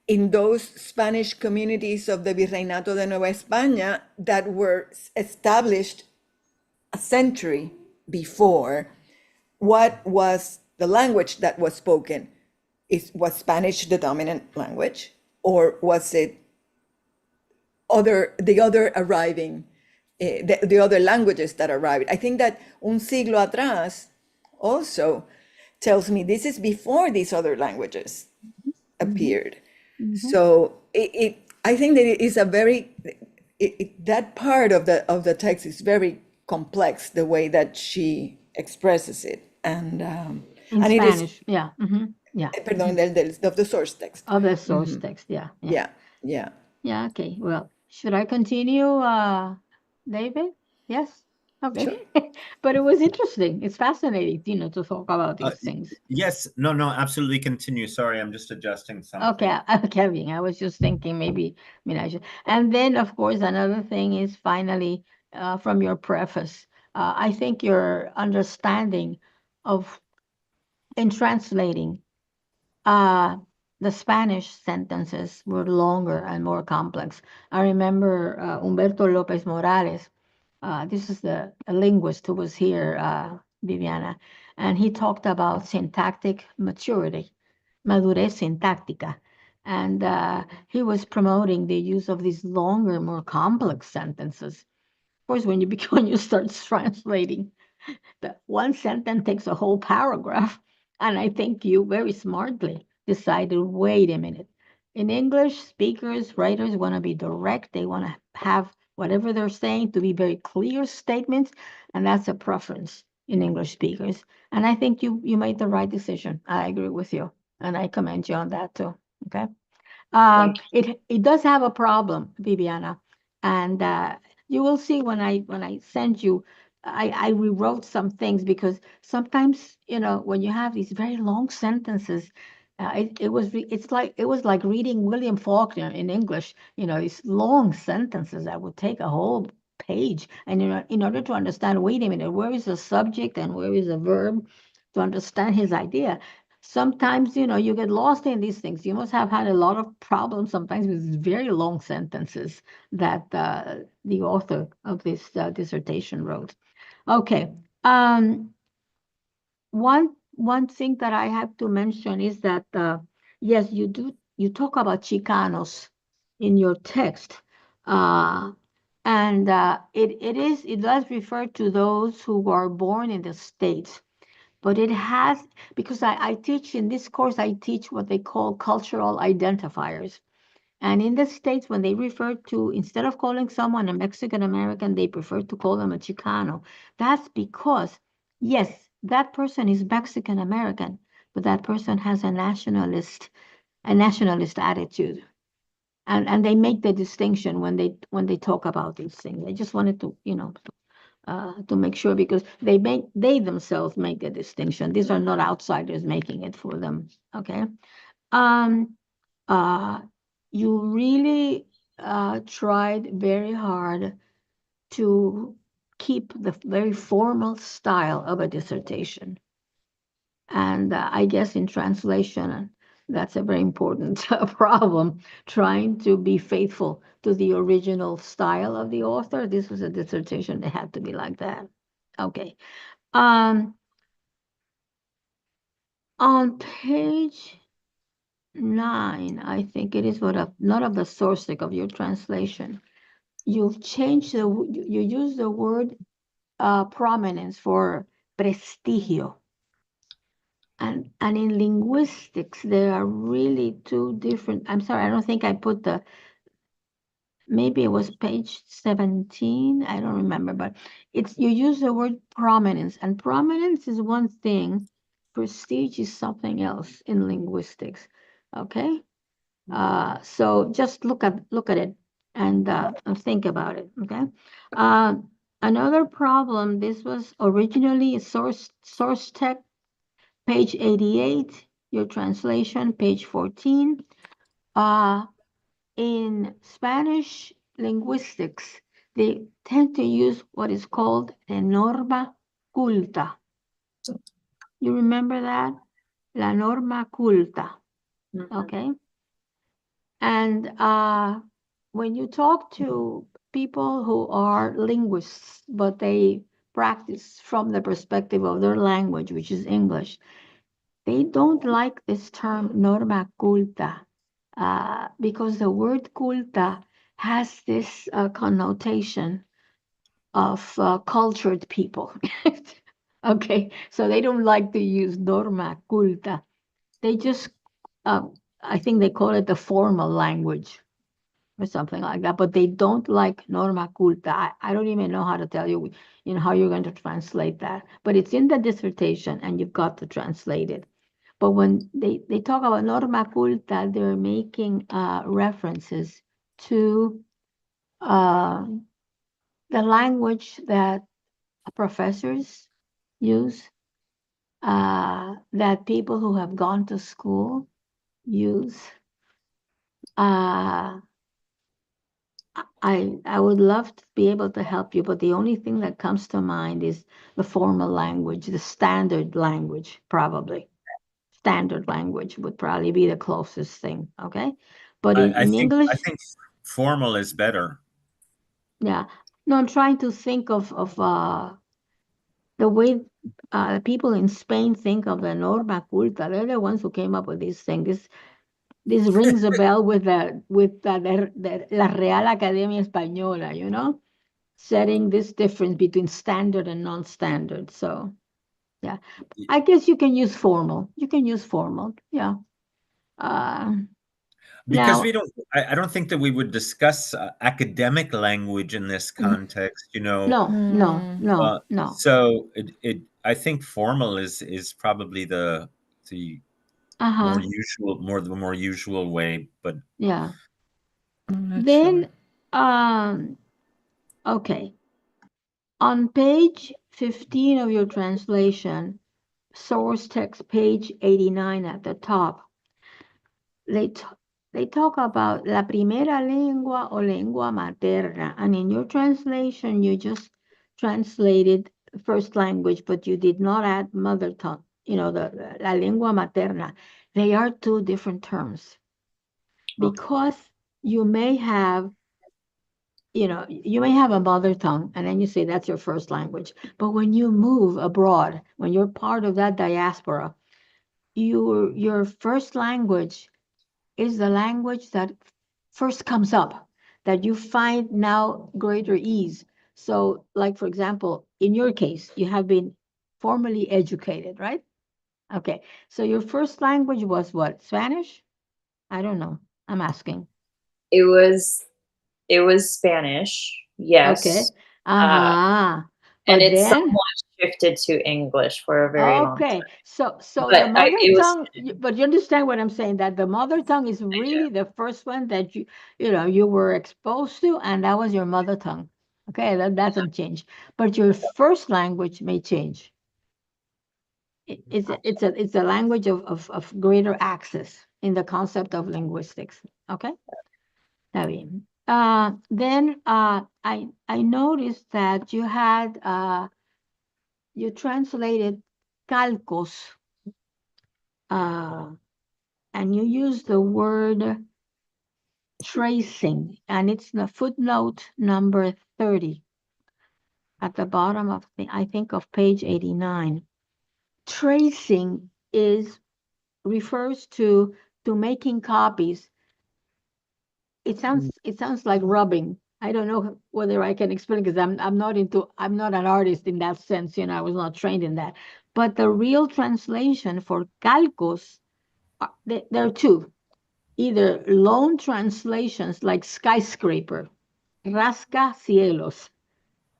in those Spanish communities of the Virreinato de Nueva España that were established a century before, what was the language that was spoken? Was Spanish the dominant language, or was it the other arriving, the other languages that arrived? I think that un siglo atrás also tells me this is before these other languages appeared. So I think that it is a very that part of the text is very complex, the way that she expresses it, and in and Spanish, it is yeah. perdón, of the source text. Of the source text, yeah. Yeah. Okay. Well, should I continue, David? Yes. Okay. Sure. But it was interesting. It's fascinating, to talk about these things. Yes. No, absolutely continue. Sorry, I'm just adjusting something. Okay, Kevin, I was just thinking maybe, I should. And then, of course, another thing is finally, from your preface, I think your understanding of, in translating, the Spanish sentences were longer and more complex. I remember Humberto López Morales. This is a linguist who was here, Viviana, and he talked about syntactic maturity, madurez sintáctica. And he was promoting the use of these longer, more complex sentences. Of course, when you start translating, one sentence takes a whole paragraph. And I think you very smartly decided, wait a minute. In English, speakers, writers want to be direct. They want to have whatever they're saying to be very clear statements. And that's a preference in English speakers. And I think you made the right decision. I agree with you. And I commend you on that too. Okay. It does have a problem, Viviana. And you will see when I send you, I rewrote some things, because sometimes, when you have these very long sentences, it was like reading William Faulkner in English, these long sentences that would take a whole page. And in order to understand, wait a minute, where is the subject and where is the verb? to understand his idea. Sometimes, you get lost in these things. You must have had a lot of problems sometimes with very long sentences that the author of this dissertation wrote. Okay. One thing that I have to mention is that, yes, you talk about Chicanos in your text. And it does refer to those who were born in the States. But it has, because I teach in this course, I teach what they call cultural identifiers. And in the States, when they refer to, instead of calling someone a Mexican American, they prefer to call them a Chicano. That's because, yes, that person is Mexican American, but that person has a nationalist attitude. And they make the distinction when they talk about these things. I just wanted to, to make sure, because they themselves make the distinction. These are not outsiders making it for them. Okay. You really tried very hard to keep the very formal style of a dissertation. And I guess in translation, that's a very important problem, trying to be faithful to the original style of the author. This was a dissertation, it had to be like that. Okay. On page 9, I think it is, not of the source stick of your translation, you've changed you use the word prominence for prestigio. And in linguistics, there are really two different, I'm sorry, I don't think I put maybe it was page 17, I don't remember, but you use the word prominence, and prominence is one thing, prestige is something else in linguistics, okay? So just look at it and think about it, okay? Another problem, this was originally a source text, page 88, your translation, page 14. In Spanish linguistics, they tend to use what is called a norma culta. You remember that? La norma culta, okay? And when you talk to people who are linguists, but they practice from the perspective of their language, which is English, they don't like this term norma culta because the word culta has this connotation of cultured people. Okay, so they don't like to use norma culta. They just, I think they call it the formal language or something like that, but they don't like norma culta. I don't even know how to tell you, how you're going to translate that, but it's in the dissertation and you've got to translate it. But when they talk about norma culta, they're making references to the language that professors use, that people who have gone to school use. I would love to be able to help you, but the only thing that comes to mind is the formal language, the standard language, probably. Standard language would probably be the closest thing, okay? But in English, I think formal is better. Yeah. No, I'm trying to think of the way people in Spain think of the norma culta. They're the ones who came up with this thing. This rings a bell with the La Real Academia Española, setting this difference between standard and non-standard. So, yeah, I guess you can use formal. Yeah. Because Now, I don't think that we would discuss academic language in this context, No. So I think formal is probably the more usual way, but yeah. I'm not Then, sure. okay. On page 15 of your translation, source text page 89 at the top, they talk about la primera lengua o lengua materna. And in your translation, you just translated first language, but you did not add mother tongue. la lengua materna, they are two different terms. Because you may have, you may have a mother tongue, and then you say that's your first language. But when you move abroad, when you're part of that diaspora, your first language is the language that first comes up, that you find now greater ease. So, like, for example, in your case, you have been formally educated, right? Okay. So your first language was what? Spanish? I don't know. I'm asking. It was Spanish, yes. Okay. Uh-huh. And But it's then, somewhat shifted to English for a very long time. okay. So But the mother it was- tongue, but you understand what I'm saying, that the mother tongue is really the first one that you were exposed to, and that was your mother tongue. Okay, that doesn't change. But your first language may change. It's a language of greater access in the concept of linguistics. Okay. Está bien. Then I noticed that you had you translated calcos, and you used the word tracing, and it's the footnote number 30 at the bottom of I think of page 89. Tracing refers to making copies. It sounds like rubbing. I don't know whether I can explain, because I'm not an artist in that sense. I was not trained in that. But the real translation for calcos, there are two. Either loan translations like skyscraper, rascacielos.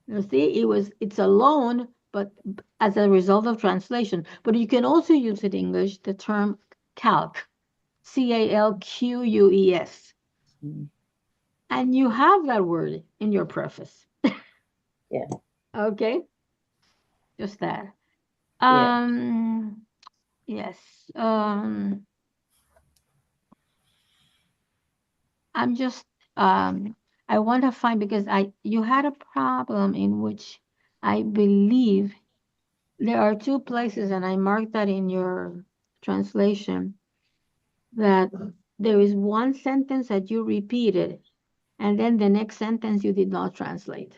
You see, it's a loan, but as a result of translation. But you can also use in English the term calc, CALQUES. And you have that word in your preface. Yeah. Okay. Just that. Yes. I'm just I want to find, because you had a problem in which I believe there are two places, and I marked that in your translation, that there is one sentence that you repeated, and then the next sentence you did not translate.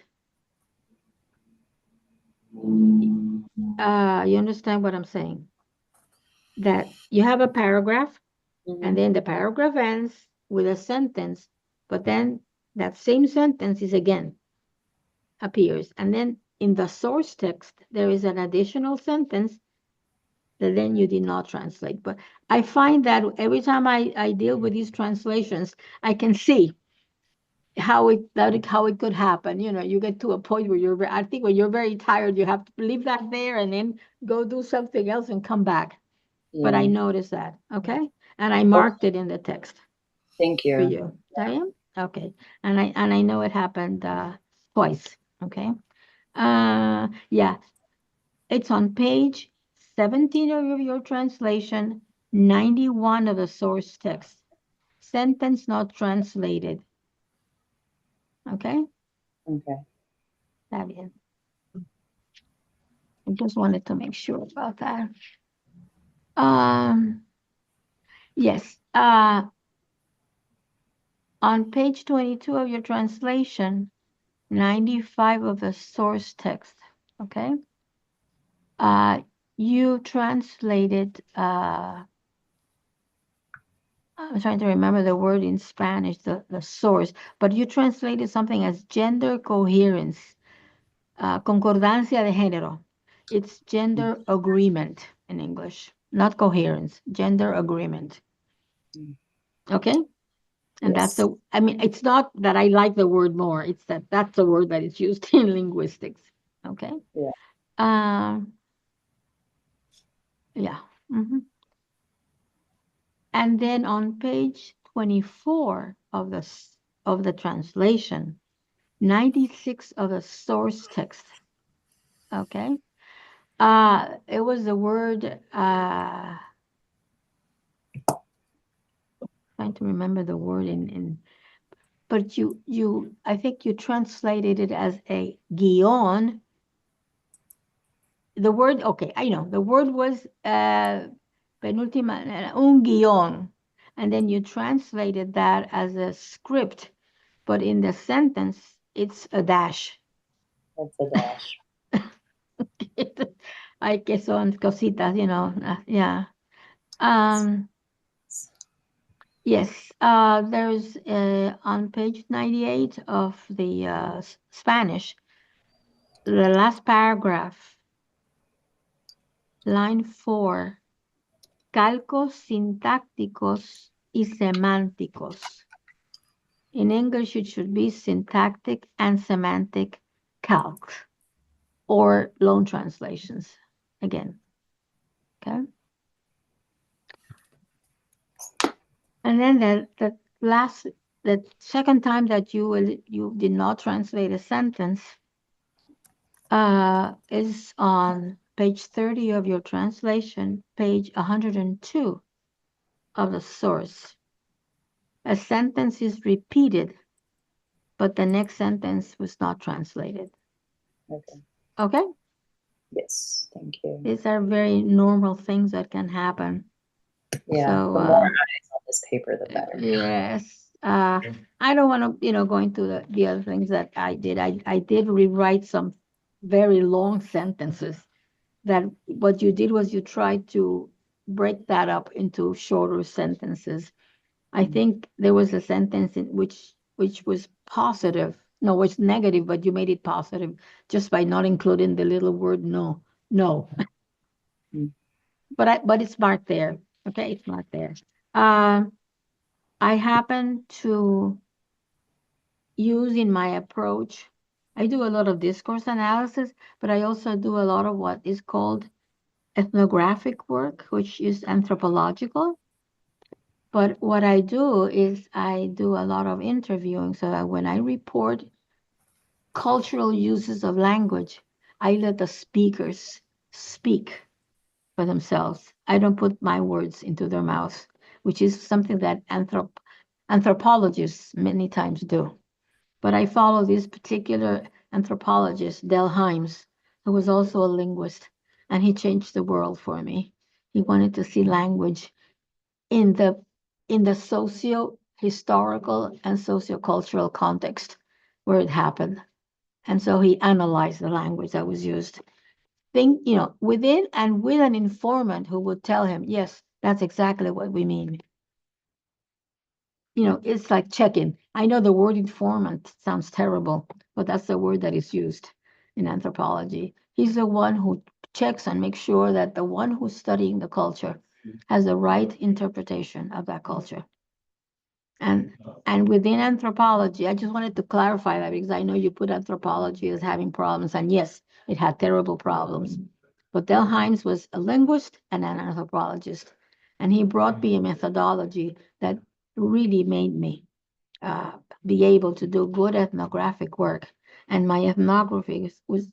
You understand what I'm saying? That you have a paragraph, and then the paragraph ends with a sentence, but then that same sentence appears. And then in the source text, there is an additional sentence that then you did not translate. But I find that every time I deal with these translations, I can see how it could happen. You get to a point where I think when you're very tired, you have to leave that there and then go do something else and come back. But I noticed that, okay? And I marked it in the text. Thank you. For you. Diane? Okay. And I know it happened twice, okay? Yeah. It's on page 17 of your translation, 91 of the source text. Sentence not translated. Okay? Okay. Está bien. I just wanted to make sure about that. Yes. On page 22 of your translation, 95 of the source text, okay? You translated, I'm trying to remember the word in Spanish, the source, but you translated something as gender coherence, concordancia de género. It's gender agreement in English, not coherence, gender agreement. Okay? And Yes. it's not that I like the word more, it's that's the word that is used in linguistics. Okay? Yeah. Yeah. And then on page 24 of the translation, 96 of the source text. Okay. It was the word trying to remember the word but I think you translated it as a guion. the word, okay, I know, the word was penúltima, un guión, and then you translated that as a script, but in the sentence, it's a dash. That's a dash. Ay, que son cositas, yeah. Yes, there's on page 98 of the Spanish, the last paragraph, line 4, calcos sintácticos y semánticos. In English, it should be syntactic and semantic calcs, or loan translations, again, okay? And then the second time that you did not translate a sentence is on page 30 of your translation, page 102 of the source. A sentence is repeated, but the next sentence was not translated. Okay. Okay? Yes, thank you. These are very normal things that can happen. Yeah, So, the more eyes on this paper, the better. yes. I don't want to, go into the other things that I did. I did rewrite some very long sentences that what you did was you tried to break that up into shorter sentences. I think there was a sentence in which was positive. No, it was negative, but you made it positive just by not including the little word no. Mm. But it's marked there. Okay, it's marked there. I happen to use in my approach, I do a lot of discourse analysis, but I also do a lot of what is called ethnographic work, which is anthropological. But what I do is I do a lot of interviewing, so that when I report cultural uses of language, I let the speakers speak for themselves. I don't put my words into their mouths, which is something that anthropologists many times do. But I follow this particular anthropologist, Del Himes, who was also a linguist, and he changed the world for me. He wanted to see language in the socio-historical and sociocultural context where it happened. And so he analyzed the language that was used. Within and with an informant who would tell him, yes, that's exactly what we mean. It's like checking. I know the word informant sounds terrible, but that's the word that is used in anthropology. He's the one who checks and makes sure that the one who's studying the culture has the right interpretation of that culture. And within anthropology, I just wanted to clarify that because I know you put anthropology as having problems, and yes, it had terrible problems. But Del Himes was a linguist and an anthropologist, and he brought me a methodology that really made me be able to do good ethnographic work. And my ethnography was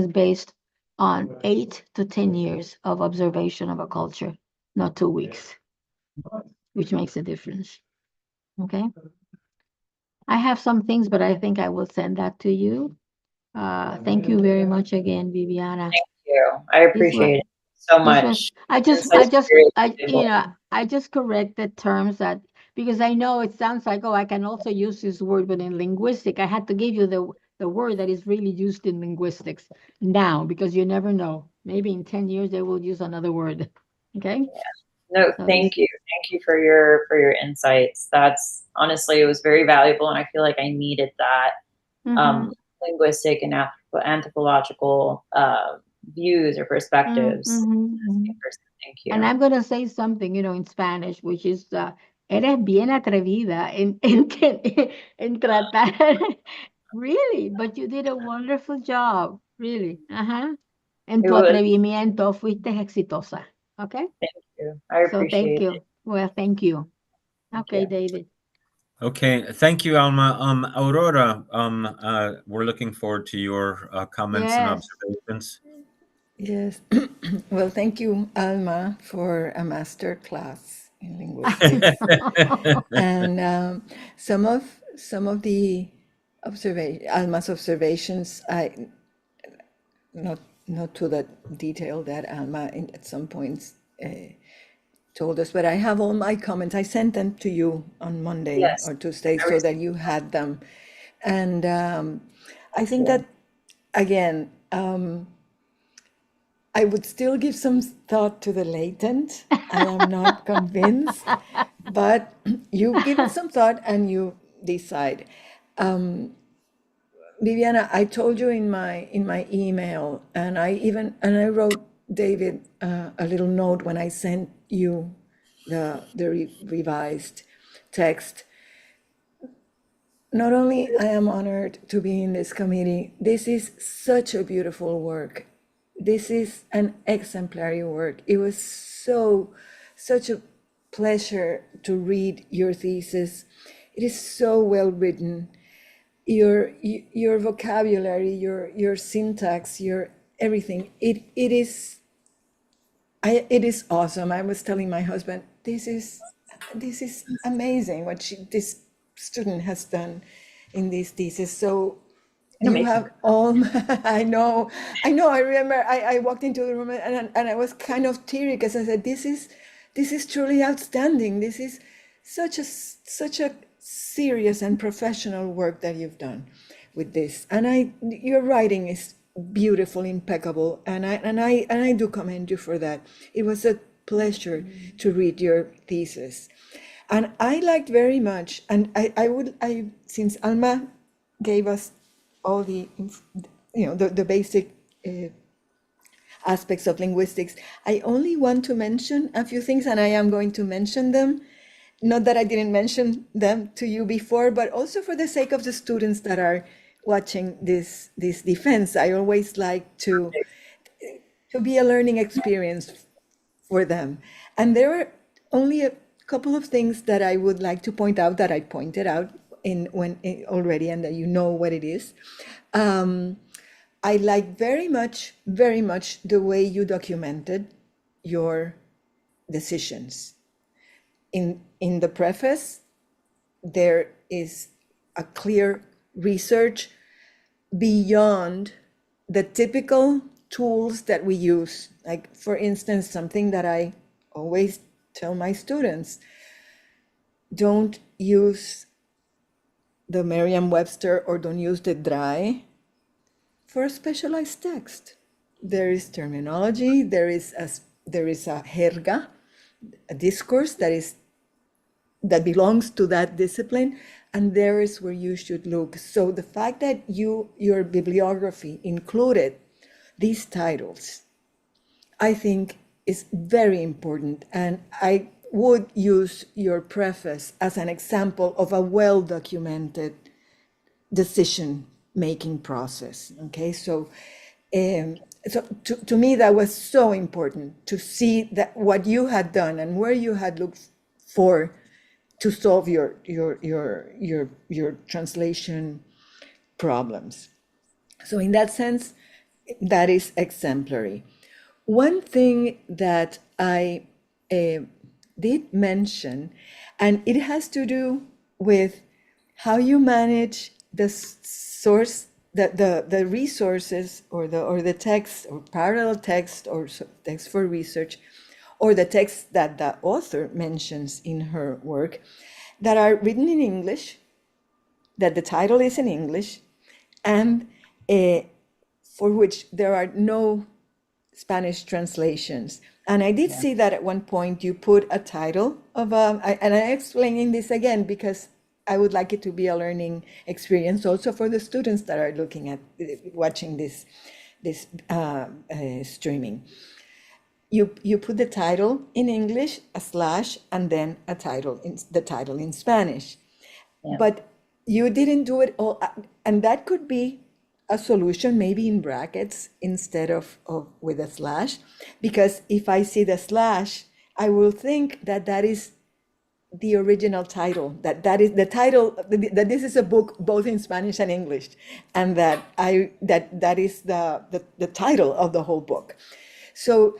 based on 8 to 10 years of observation of a culture, not 2 weeks, which makes a difference. Okay. I have some things, but I think I will send that to you. Thank you very much again, Viviana. Thank you. I appreciate it so much. I just corrected terms that, because I know it sounds like, I can also use this word, but in linguistic, I had to give you the word that is really used in linguistics now, because you never know. Maybe in 10 years, they will use another word. Okay. Yeah. No, thank you. Thank you for your insights. That's honestly, it was very valuable, and I feel like I needed that. Linguistic and anthropological views or perspectives. Thank you. And I'm going to say something, in Spanish, which is, eres bien atrevida en tratar. Really, but you did a wonderful job, really. En tu atrevimiento fuiste exitosa. Okay? Thank you. I appreciate it. Well, thank you. Okay, David. Okay, thank you, Alma. Aurora, we're looking forward to your comments and observations. Yes. Well, thank you, Alma, for a master class in linguistics. And some of the Alma's observations, not not to the detail that Alma at some points told us, but I have all my comments. I sent them to you on Monday Yes. or Tuesday so that you had them. And I think that, again, I would still give some thought to the latent. I am not convinced, but you give it some thought and you decide. Viviana, I told you in my email, and I wrote David a little note when I sent you the revised text. Not only I am honored to be in this committee, this is such a beautiful work. This is an exemplary work. It was such a pleasure to read your thesis. It is so well written. Your vocabulary, your syntax, your everything. It is awesome. I was telling my husband, this is amazing what this student has done in this thesis. So you have all, I know. I remember I walked into the room and I was kind of teary because I said, this is truly outstanding. This is such a serious and professional work that you've done with this. And your writing is beautiful, impeccable, and I do commend you for that. It was a pleasure to read your thesis. And I liked very much, and I since Alma gave us all the basic aspects of linguistics, I only want to mention a few things, and I am going to mention them. Not that I didn't mention them to you before, but also for the sake of the students that are watching this defense. I always like to be a learning experience for them. And there are only a couple of things that I would like to point out that I pointed out already, and that you know what it is. I like very much the way you documented your decisions. In the preface, there is a clear research beyond the typical tools that we use. Like, for instance, something that I always tell my students, don't use the Merriam-Webster or don't use the DRY for a specialized text. There is terminology, there is a jerga, a discourse that belongs to that discipline, and there is where you should look. So the fact that your bibliography included these titles, I think is very important, and I would use your preface as an example of a well-documented decision-making process. Okay, so to me that was so important to see that what you had done and where you had looked for to solve your translation problems. So in that sense, that is exemplary. One thing that I did mention, and it has to do with how you manage the source, the resources, or the text, or parallel text, or text for research, or the text that the author mentions in her work, that are written in English, that the title is in English, and for which there are no Spanish translations. And I did see that at one point you put a title of and I'm explaining this again because I would like it to be a learning experience also for the students that are looking at watching this streaming. You put the title in English, a slash, and then the title in Spanish. Yeah. But you didn't do it all, and that could be a solution, maybe in brackets instead of with a slash, because if I see the slash, I will think that is the original title, that is the title, that this is a book both in Spanish and English, and that is the title of the whole book. So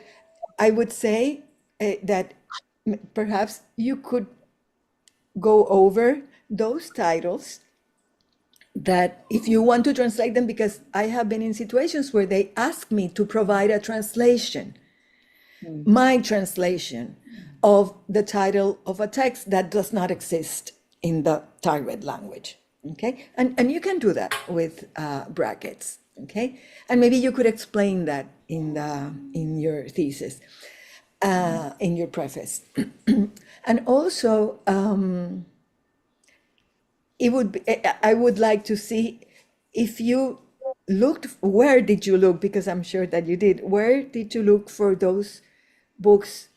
I would say that perhaps you could go over those titles that if you want to translate them, because I have been in situations where they ask me to provide a translation, my translation of the title of a text that does not exist in the target language, okay? And you can do that with brackets, okay? And maybe you could explain that in your thesis, in your preface. And also, I would like to see if you looked, where did you look? Because I'm sure that you did. Where did you look for those books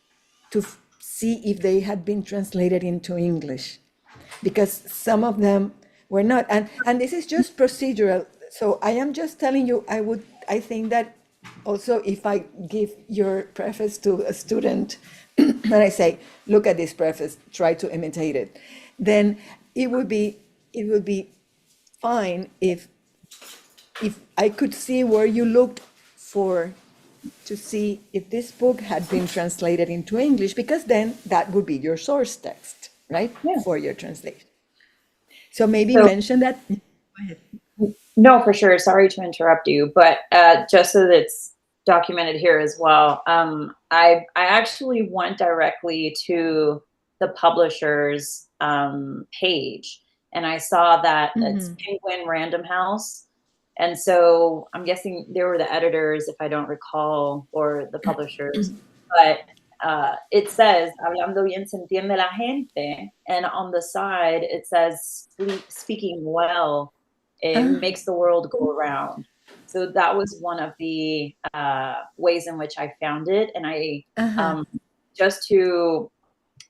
to see if they had been translated into English? Because some of them were not. And this is just procedural. So I am just telling you, I think that also if I give your preface to a student and I say, look at this preface, try to imitate it, then it would be fine if I could see where you looked for to see if this book had been translated into English, because then that would be your source text, right? Yeah. For your translation. So maybe So- mention that. Go ahead. No, for sure. Sorry to interrupt you, but just so that it's documented here as well, I actually went directly to the publisher's page, and I saw that it's Penguin Random House. And so I'm guessing they were the editors, if I don't recall, or the publishers. But it says, hablando bien se entiende la gente. And on the side, it says, speaking well, it makes the world go around. So that was one of the ways in which I found it. And I, just to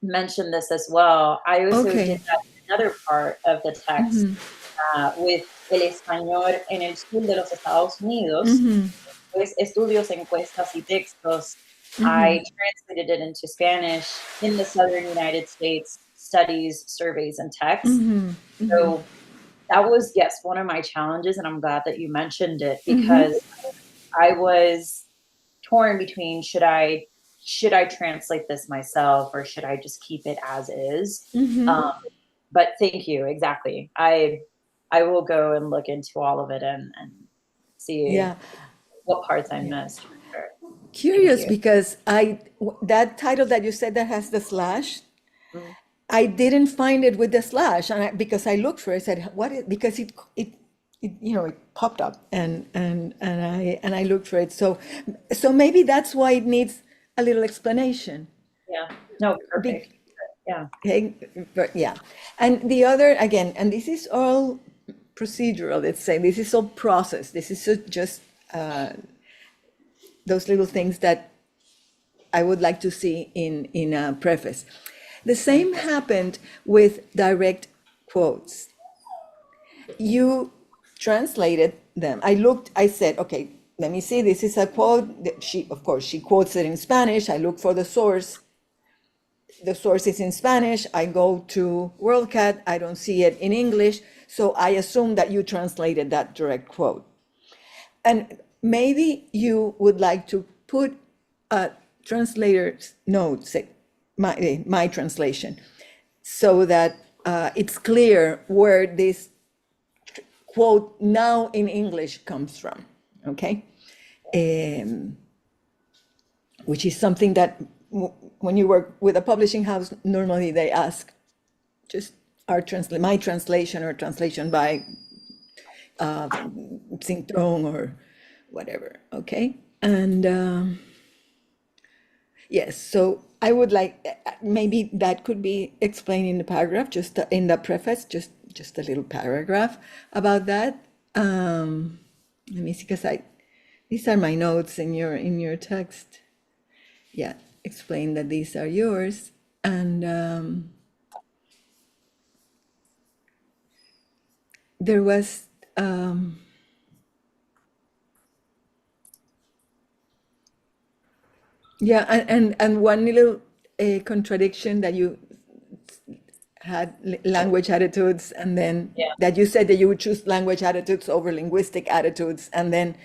mention this as well, I also did that in another part of the text with el español en el sur de los Estados Unidos, pues estudios, encuestas y textos. I translated it into Spanish in the southern United States, studies, surveys, and texts. So that was, yes, one of my challenges, and I'm glad that you mentioned it, because I was torn between should I translate this myself, or should I just keep it as is? But thank you. Exactly. I will go and look into all of it and see what parts I missed. Sure. Curious, because that title that you said that has the slash, I didn't find it with the slash, and because I looked for it, I said, "What is?" Because it popped up, and I looked for it. So maybe that's why it needs a little explanation. Yeah. No. Perfect. Yeah. Okay. But yeah, and the other again, and this is all procedural. Let's say this is all process. This is just those little things that I would like to see in a preface. The same happened with direct quotes. You translated them. I said, okay, let me see, this is a quote. Of course, she quotes it in Spanish. I look for the source. The source is in Spanish. I go to WorldCat. I don't see it in English. So I assume that you translated that direct quote. And maybe you would like to put a translator's note, say, my translation, so that it's clear where this quote now in English comes from, okay? Which is something that when you work with a publishing house, normally they ask just my translation or translation by Cintrón or whatever, okay? And yes, so I would like, maybe that could be explained in the paragraph, just in the preface, just a little paragraph about that. Let me see, because these are my notes in your text. Yeah, explain that these are yours, and there was yeah, and one little contradiction that you had language attitudes, and then that you said that you would choose language attitudes over linguistic attitudes, and then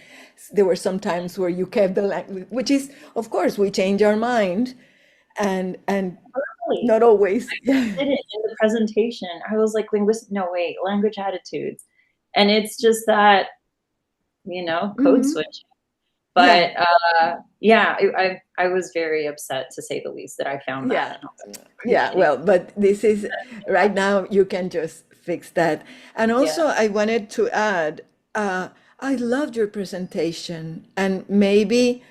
there were some times where you kept the language, which is, of course, we change our mind, and not always. I did it in the presentation. I was like, language attitudes. And it's just that, you know, code switching. But yeah, I was very upset, to say the least, that I found that. Yeah, well, but this is right now, you can just fix that. And also, I wanted to add, I loved your presentation, and maybe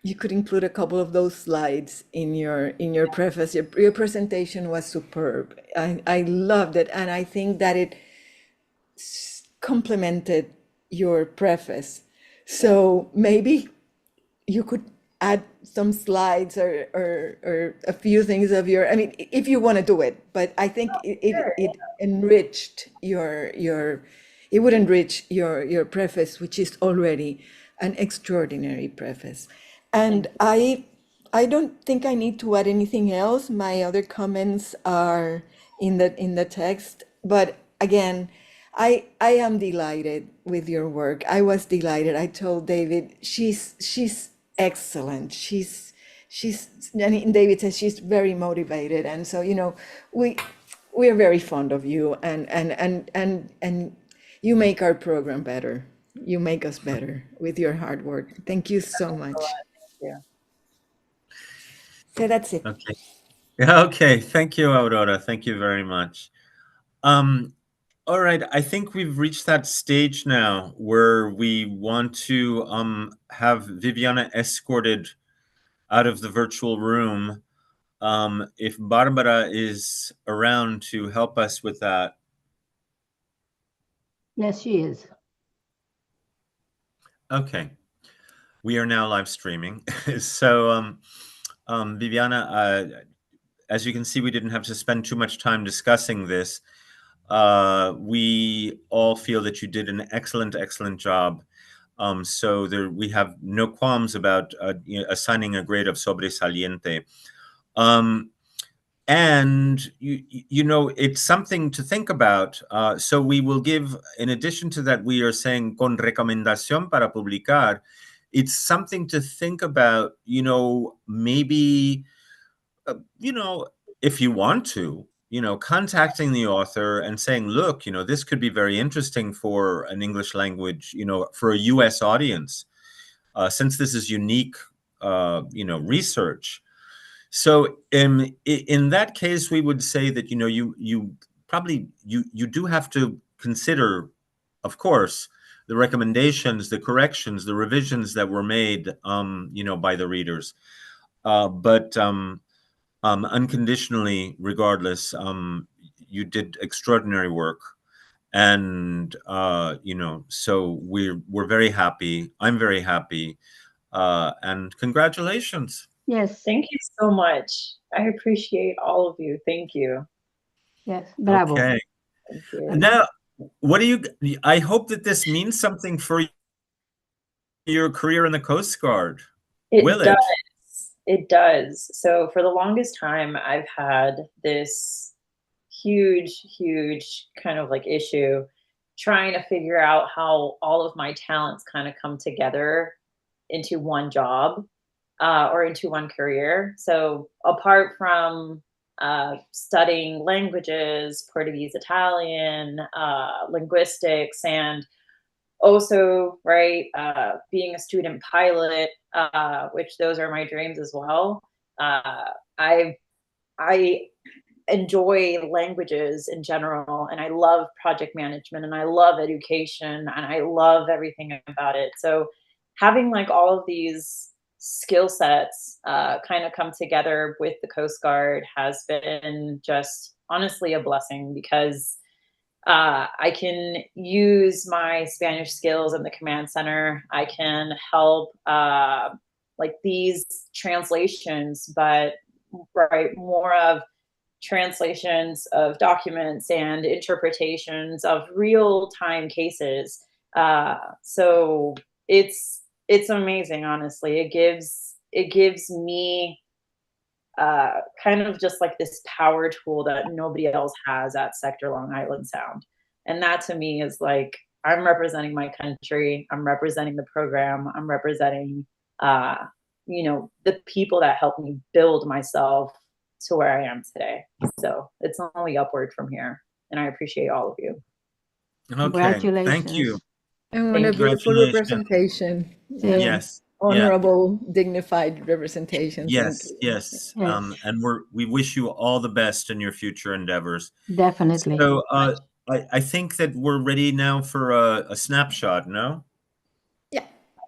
you could include a couple of those slides in your preface. Your presentation was superb. I loved it, and I think that it complemented your preface. So maybe you could add some slides or a few things of your, I mean, if you want to do it, but I think it enriched it would enrich your preface, which is already an extraordinary preface. And I don't think I need to add anything else. My other comments are in the text, but again, I am delighted with your work. I was delighted. I told David, she's excellent. She's and David says she's very motivated, and so, you know, we are very fond of you, and you make our program better. You make us better with your hard work. Thank you so much. Thank you. So that's it. Okay. Okay. Thank you, Aurora. Thank you very much. All right. I think we've reached that stage now where we want to have Viviana escorted out of the virtual room. If Barbara is around to help us with that. Yes, she is. Okay. We are now live streaming. So, Viviana, as you can see, we didn't have to spend too much time discussing this. We all feel that you did an excellent job. So we have no qualms about assigning a grade of sobresaliente. And you know, it's something to think about. So we will give, in addition to that, we are saying con recomendación para publicar. It's something to think about, you know, maybe, you know, if you want to, you know, contacting the author and saying, look, you know, this could be very interesting for an English language, you know, for a US audience, since this is unique, you know, research. So in that case, we would say that, you know, you probably, you do have to consider, of course, the recommendations, the corrections, the revisions that were made, you know, by the readers. But unconditionally, regardless, you did extraordinary work. And, you know, so we're very happy. I'm very happy. And congratulations. Yes. Thank you so much. I appreciate all of you. Thank you. Yes. Bravo. Okay. Thank you. And now, what do you, I hope that this means something for your career in the Coast Guard. Will it? It does. So for the longest time, I've had this huge kind of like issue trying to figure out how all of my talents kind of come together into one job. Or into one career. So apart from studying languages, Portuguese, Italian, linguistics, and also, right, being a student pilot, which those are my dreams as well. I enjoy languages in general, and I love project management, and I love education, and I love everything about it. So having like all of these skill sets kind of come together with the Coast Guard has been just honestly a blessing, because I can use my Spanish skills in the command center. I can help like these translations, but right, more of translations of documents and interpretations of real-time cases. So it's amazing, honestly. It gives me kind of just like this power tool that nobody else has at Sector Long Island Sound. And that to me is like, I'm representing my country, I'm representing the program, I'm representing you know, the people that helped me build myself to where I am today. So it's only upward from here. And I appreciate all of you. Okay, thank you. Congratulations. And what a Thank you. beautiful Congratulations. representation. Yeah. Yes. Honorable, dignified representation. Yes, Thank you. yes. Yes. And we wish you all the best in your future endeavors. Definitely. So I think that we're ready now for a snapshot, no?